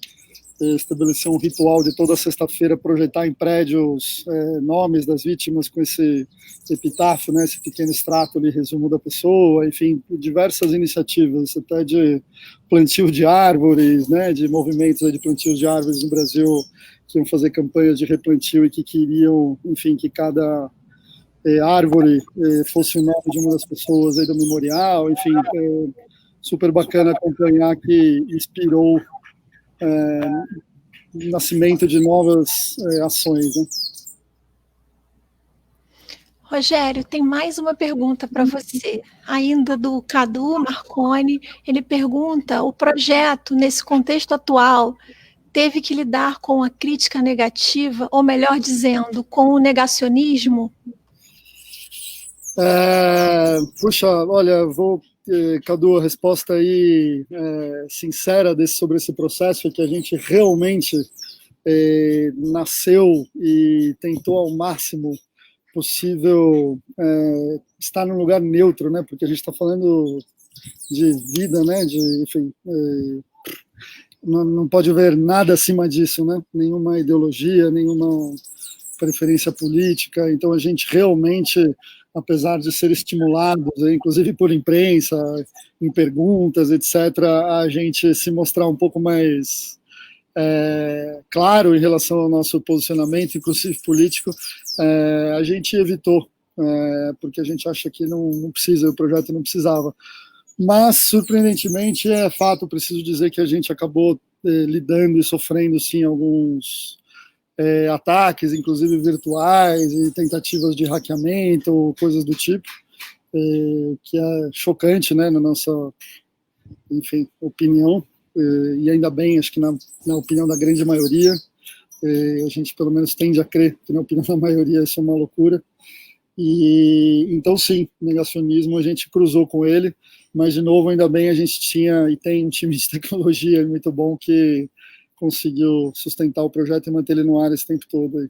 estabelecer um ritual de toda sexta-feira projetar em prédios nomes das vítimas com esse epitáfio, né, esse pequeno extrato ali, resumo da pessoa, enfim, diversas iniciativas, até de plantio de árvores, né, de movimentos de plantio de árvores no Brasil, que iam fazer campanhas de replantio e que queriam, enfim, que cada árvore fosse o nome de uma das pessoas aí do memorial, enfim, super bacana acompanhar, que inspirou o nascimento de novas ações, né? Rogério, tem mais uma pergunta para você, ainda do Cadu Marconi. Ele pergunta: o projeto, nesse contexto atual, teve que lidar com a crítica negativa, ou melhor dizendo, com o negacionismo? Puxa, olha, Cadu, a resposta aí sincera sobre esse processo é que a gente realmente nasceu e tentou ao máximo possível estar num lugar neutro, né? Porque a gente está falando de vida, né? Enfim, não pode haver nada acima disso, né? Nenhuma ideologia, nenhuma preferência política. Então a gente realmente, apesar de ser estimulado, inclusive por imprensa, em perguntas, etc., a gente se mostrar um pouco mais claro em relação ao nosso posicionamento, inclusive político, a gente evitou, porque a gente acha que não precisa, o projeto não precisava. Mas, surpreendentemente, é fato, preciso dizer que a gente acabou lidando e sofrendo, sim, alguns ataques, inclusive virtuais, e tentativas de hackeamento, coisas do tipo, que é chocante, né, na nossa, enfim, opinião. E ainda bem, acho que na opinião da grande maioria, a gente pelo menos tende a crer que na opinião da maioria isso é uma loucura. E então sim, negacionismo a gente cruzou com ele, mas de novo ainda bem a gente tinha e tem um time de tecnologia muito bom que conseguiu sustentar o projeto e manter ele no ar esse tempo todo aí.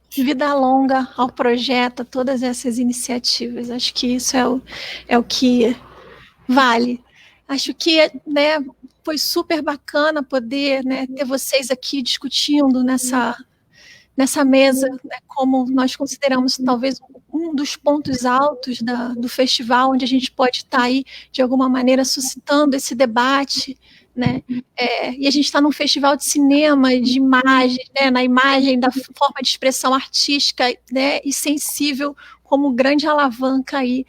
Vida longa ao projeto, a todas essas iniciativas. Acho que isso é o que vale. Acho que, né, foi super bacana poder, né, ter vocês aqui discutindo nessa mesa, né, como nós consideramos talvez um dos pontos altos do festival, onde a gente pode estar aí, de alguma maneira, suscitando esse debate, né? E a gente está num festival de cinema, de imagem, né, na imagem da forma de expressão artística, né, e sensível como grande alavanca aí,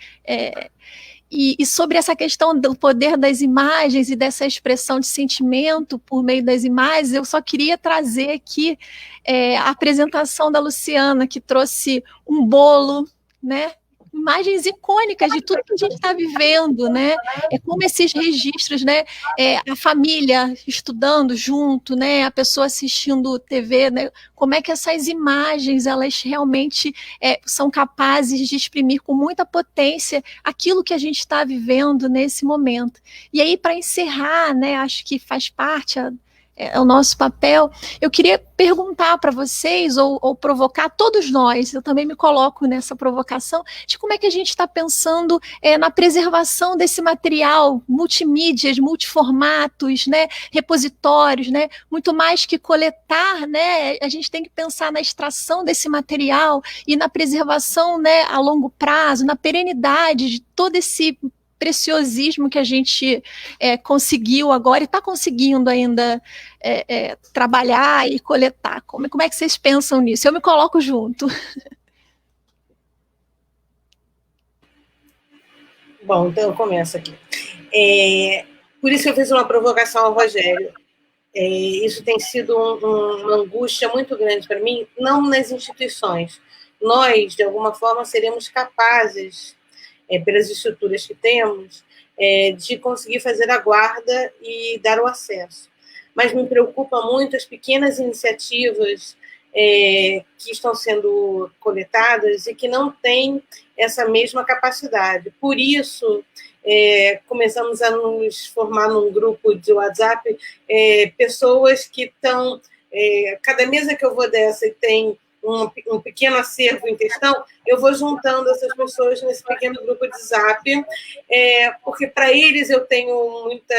e sobre essa questão do poder das imagens e dessa expressão de sentimento por meio das imagens, eu só queria trazer aqui a apresentação da Luciana, que trouxe um bolo, né? Imagens icônicas de tudo que a gente está vivendo, né? Como esses registros, né? A família estudando junto, né? A pessoa assistindo TV, né? Como é que essas imagens elas realmente são capazes de exprimir com muita potência aquilo que a gente está vivendo nesse momento. E aí, para encerrar, né? Acho que faz parte o nosso papel. Eu queria perguntar para vocês, ou provocar todos nós, eu também me coloco nessa provocação, de como é que a gente está pensando na preservação desse material, multimídias, multiformatos, né, repositórios, né, muito mais que coletar, né, a gente tem que pensar na extração desse material e na preservação, né, a longo prazo, na perenidade de todo esse preciosismo que a gente conseguiu agora e está conseguindo ainda trabalhar e coletar. Como é que vocês pensam nisso? Eu me coloco junto. Bom, então eu começo aqui. Por isso eu fiz uma provocação ao Rogério. Isso tem sido uma angústia muito grande para mim, não nas instituições. Nós, de alguma forma, seremos capazes, pelas estruturas que temos, de conseguir fazer a guarda e dar o acesso. Mas me preocupa muito as pequenas iniciativas que estão sendo coletadas e que não têm essa mesma capacidade. Por isso, começamos a nos formar num grupo de WhatsApp, pessoas que estão... cada mesa que eu vou dessa e tem um pequeno acervo em questão, eu vou juntando essas pessoas nesse pequeno grupo de Zap, porque para eles eu tenho muita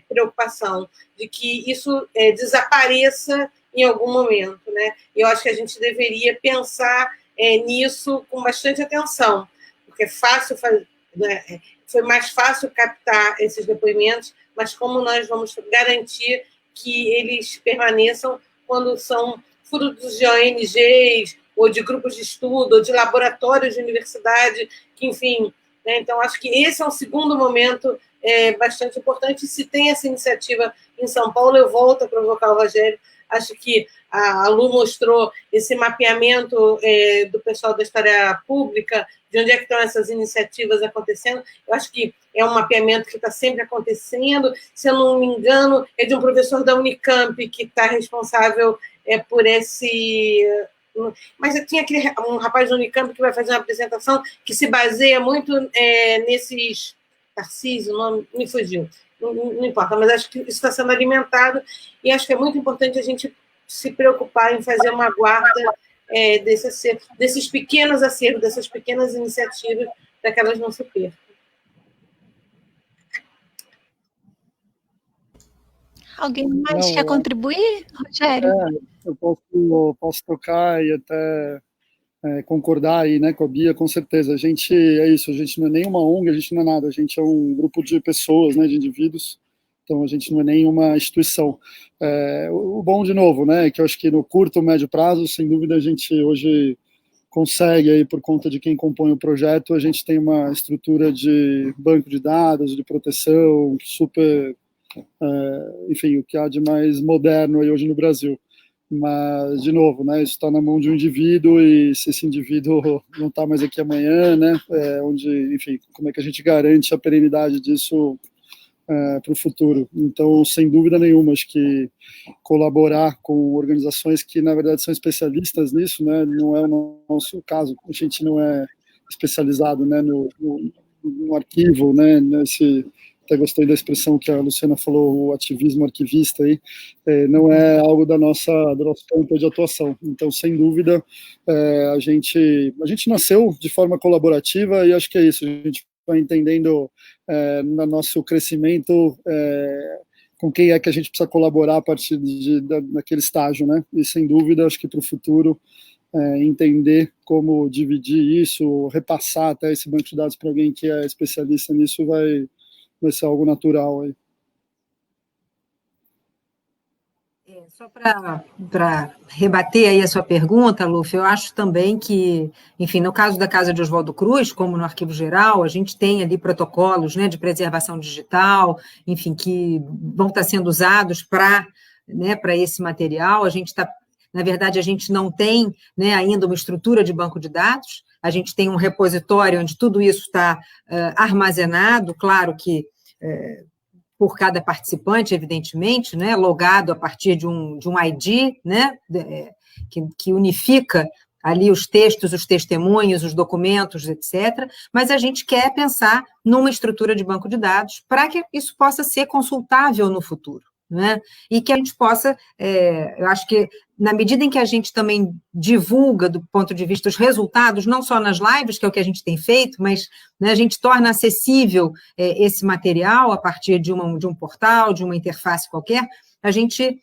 preocupação de que isso desapareça em algum momento, né? Eu acho que a gente deveria pensar nisso com bastante atenção, porque é fácil fazer, né? Foi mais fácil captar esses depoimentos, mas como nós vamos garantir que eles permaneçam quando são frutos de ONGs, ou de grupos de estudo, ou de laboratórios de universidade, que, enfim... né? Então, acho que esse é um segundo momento bastante importante. Se tem essa iniciativa em São Paulo, eu volto a provocar o Rogério, Acho que a Lu mostrou esse mapeamento do pessoal da história pública, de onde é que estão essas iniciativas acontecendo. Eu acho que é um mapeamento que está sempre acontecendo. Se eu não me engano, é de um professor da Unicamp que está responsável por esse... Mas tinha um rapaz da Unicamp que vai fazer uma apresentação que se baseia muito nesses... Tarcísio, o nome me fugiu. Não importa, mas acho que isso está sendo alimentado e acho que é muito importante a gente se preocupar em fazer uma guarda desses pequenos acervos, dessas pequenas iniciativas, para que elas não se percam. Alguém mais quer contribuir, Rogério? Eu posso tocar e até concordar aí, né, com a Bia, com certeza. A gente não é nenhuma ONG, a gente não é nada, a gente é um grupo de pessoas, né, de indivíduos, então a gente não é nenhuma instituição. O bom, de novo, né, é que eu acho que no curto ou médio prazo, sem dúvida, a gente hoje consegue, aí, por conta de quem compõe o projeto, a gente tem uma estrutura de banco de dados, de proteção, super, enfim, o que há de mais moderno aí hoje no Brasil. Mas, de novo, né, isso está na mão de um indivíduo, e se esse indivíduo não está mais aqui amanhã, né, enfim, como é que a gente garante a perenidade disso para o futuro? Então, sem dúvida nenhuma, acho que colaborar com organizações que, na verdade, são especialistas nisso, né, não é o nosso caso, a gente não é especializado, né, no arquivo, né, até gostei da expressão que a Luciana falou, o ativismo arquivista aí, não é algo do nosso campo de atuação. Então, sem dúvida, a gente nasceu de forma colaborativa, e acho que é isso, a gente vai entendendo no nosso crescimento com quem é que a gente precisa colaborar a partir daquele estágio, né? E, sem dúvida, acho que para o futuro, entender como dividir isso, repassar até esse banco de dados para alguém que é especialista nisso, vai ser algo natural aí. Só para rebater aí a sua pergunta, Lúcia, eu acho também que, enfim, no caso da Casa de Oswaldo Cruz, como no Arquivo Geral, a gente tem ali protocolos, né, de preservação digital, enfim, que vão estar sendo usados para esse material. Na verdade, a gente não tem, né, ainda uma estrutura de banco de dados, a gente tem um repositório onde tudo isso está armazenado, claro que por cada participante, evidentemente, né, logado a partir de um ID, né, que unifica ali os textos, os testemunhos, os documentos, etc., mas a gente quer pensar numa estrutura de banco de dados para que isso possa ser consultável no futuro, né? E que a gente possa, eu acho que na medida em que a gente também divulga do ponto de vista dos resultados, não só nas lives, que é o que a gente tem feito, mas, né, a gente torna acessível esse material a partir de um portal, de uma interface qualquer, a gente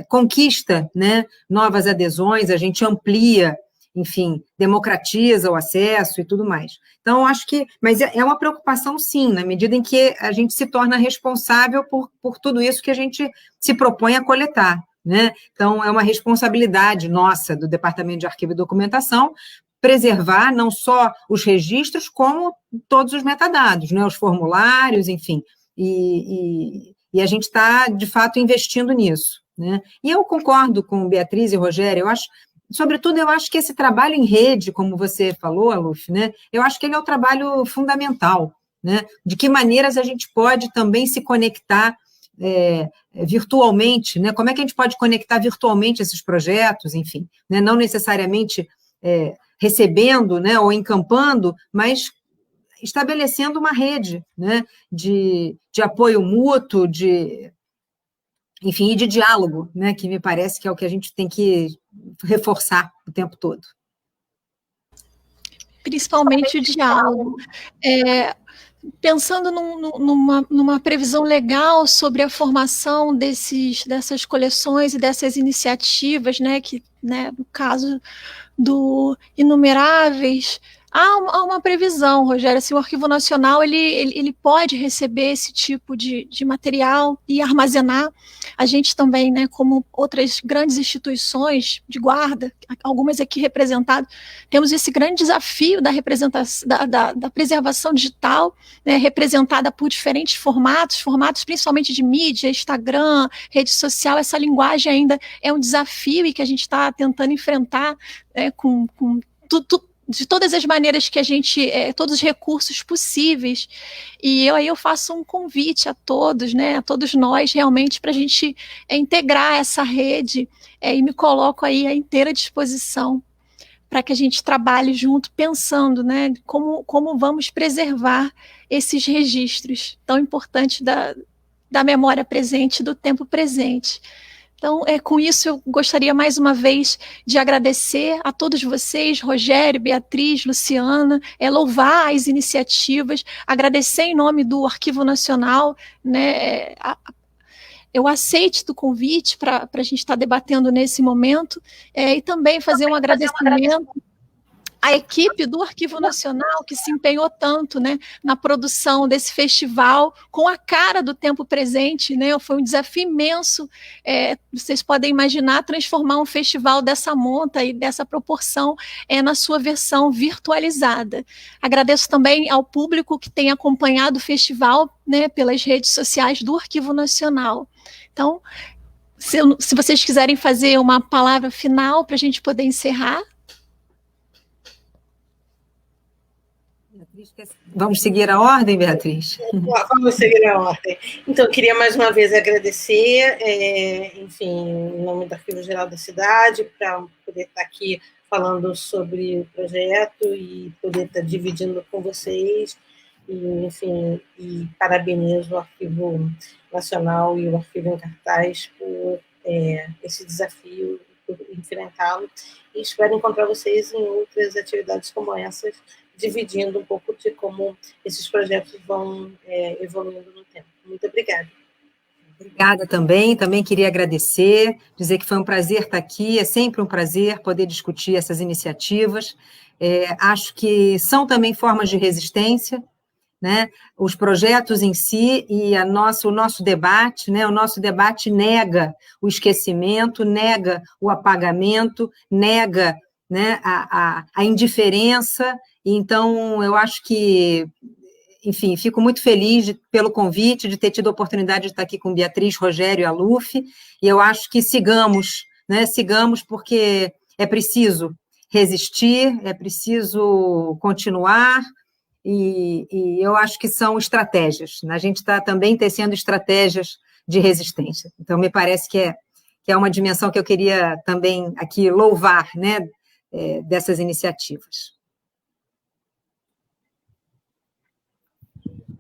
conquista, né, novas adesões, a gente amplia, enfim, democratiza o acesso e tudo mais. Então, acho que... Mas é uma preocupação, sim, na medida em que a gente se torna responsável por tudo isso que a gente se propõe a coletar, né? Então, é uma responsabilidade nossa, do Departamento de Arquivo e Documentação, preservar não só os registros, como todos os metadados, né? Os formulários, enfim, e a gente está, de fato, investindo nisso, né? E eu concordo com Beatriz e Rogério, eu acho... Sobretudo, eu acho que esse trabalho em rede, como você falou, Aluf, né, eu acho que ele é um trabalho fundamental, né? De que maneiras a gente pode também se conectar virtualmente, né? Como é que a gente pode conectar virtualmente esses projetos, enfim, né? Não necessariamente recebendo, né, ou encampando, mas estabelecendo uma rede, né, de apoio mútuo, enfim, e de diálogo, né, que me parece que é o que a gente tem que reforçar o tempo todo. Principalmente o diálogo. Pensando numa previsão legal sobre a formação dessas coleções e dessas iniciativas, né, que, né, no caso do Inumeráveis, Há uma previsão, Rogério, assim, o Arquivo Nacional ele pode receber esse tipo de material e armazenar. A gente também, né, como outras grandes instituições de guarda, algumas aqui representadas, temos esse grande desafio da representação, da preservação digital, né, representada por diferentes formatos principalmente de mídia, Instagram, rede social. Essa linguagem ainda é um desafio e que a gente está tentando enfrentar, né, com tudo, de todas as maneiras que a gente, todos os recursos possíveis. E eu faço um convite a todos, né, a todos nós, realmente, para a gente integrar essa rede, e me coloco aí à inteira disposição para que a gente trabalhe junto, pensando, né, como vamos preservar esses registros tão importantes da memória presente, do tempo presente. Então, com isso, eu gostaria mais uma vez de agradecer a todos vocês, Rogério, Beatriz, Luciana, louvar as iniciativas, agradecer em nome do Arquivo Nacional, né, eu aceito do convite para a gente estar debatendo nesse momento, e também fazer um agradecimento à equipe do Arquivo Nacional, que se empenhou tanto, né, na produção desse festival, com a cara do tempo presente, né, foi um desafio imenso, vocês podem imaginar transformar um festival dessa monta e dessa proporção na sua versão virtualizada. Agradeço também ao público que tem acompanhado o festival, né, pelas redes sociais do Arquivo Nacional. Então, se vocês quiserem fazer uma palavra final para a gente poder encerrar. Vamos seguir a ordem, Beatriz? Vamos seguir a ordem. Então, eu queria mais uma vez agradecer, enfim, em nome do Arquivo Geral da Cidade, para poder estar aqui falando sobre o projeto e poder estar dividindo com vocês. E, enfim, e parabenizo o Arquivo Nacional e o Arquivo em Cartaz por esse desafio, por enfrentá-lo. E espero encontrar vocês em outras atividades como essas, dividindo um pouco de como esses projetos vão evoluindo no tempo. Muito obrigada. Obrigada também queria agradecer, dizer que foi um prazer estar aqui, é sempre um prazer poder discutir essas iniciativas, acho que são também formas de resistência, né? Os projetos em si e o nosso debate, né? O nosso debate nega o esquecimento, nega o apagamento, nega, né, a indiferença. Então, eu acho que, enfim, fico muito feliz pelo convite, de ter tido a oportunidade de estar aqui com Beatriz, Rogério e a Luf, e eu acho que sigamos, né, porque é preciso resistir, é preciso continuar, e eu acho que são estratégias, né? A gente está também tecendo estratégias de resistência. Então, me parece que é uma dimensão que eu queria também aqui louvar, né, dessas iniciativas.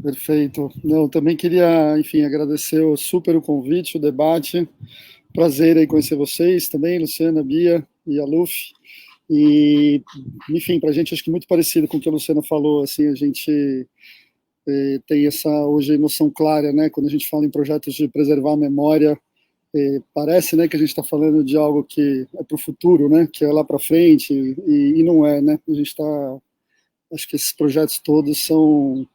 Perfeito. Não, também queria, enfim, agradecer super o convite, o debate. Prazer aí conhecer vocês também, Luciana, Bia e a Luf. E, enfim, para a gente acho que muito parecido com o que a Luciana falou, assim, a gente tem essa hoje noção clara, né, quando a gente fala em projetos de preservar a memória, parece, né, que a gente está falando de algo que é para o futuro, né, que é lá para frente, e não é, né, a gente está, acho que esses projetos todos são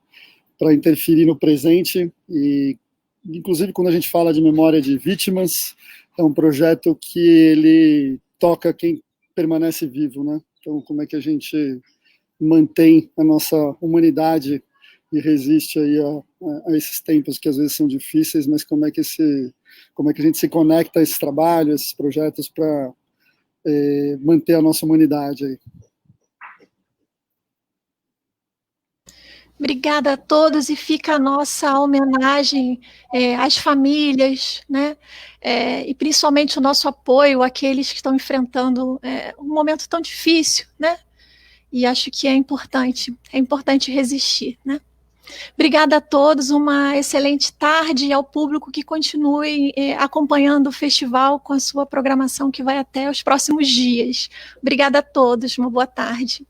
para interferir no presente, e inclusive quando a gente fala de memória de vítimas, é um projeto que ele toca quem permanece vivo, né? Então, como é que a gente mantém a nossa humanidade e resiste aí a esses tempos que às vezes são difíceis, mas como é que a gente se conecta a esse trabalho, a esses projetos para manter a nossa humanidade aí. Obrigada a todos, e fica a nossa homenagem às famílias, né? E principalmente o nosso apoio àqueles que estão enfrentando um momento tão difícil, né? E acho que é importante resistir, né? Obrigada a todos, uma excelente tarde, e ao público que continue acompanhando o festival com a sua programação que vai até os próximos dias. Obrigada a todos, uma boa tarde.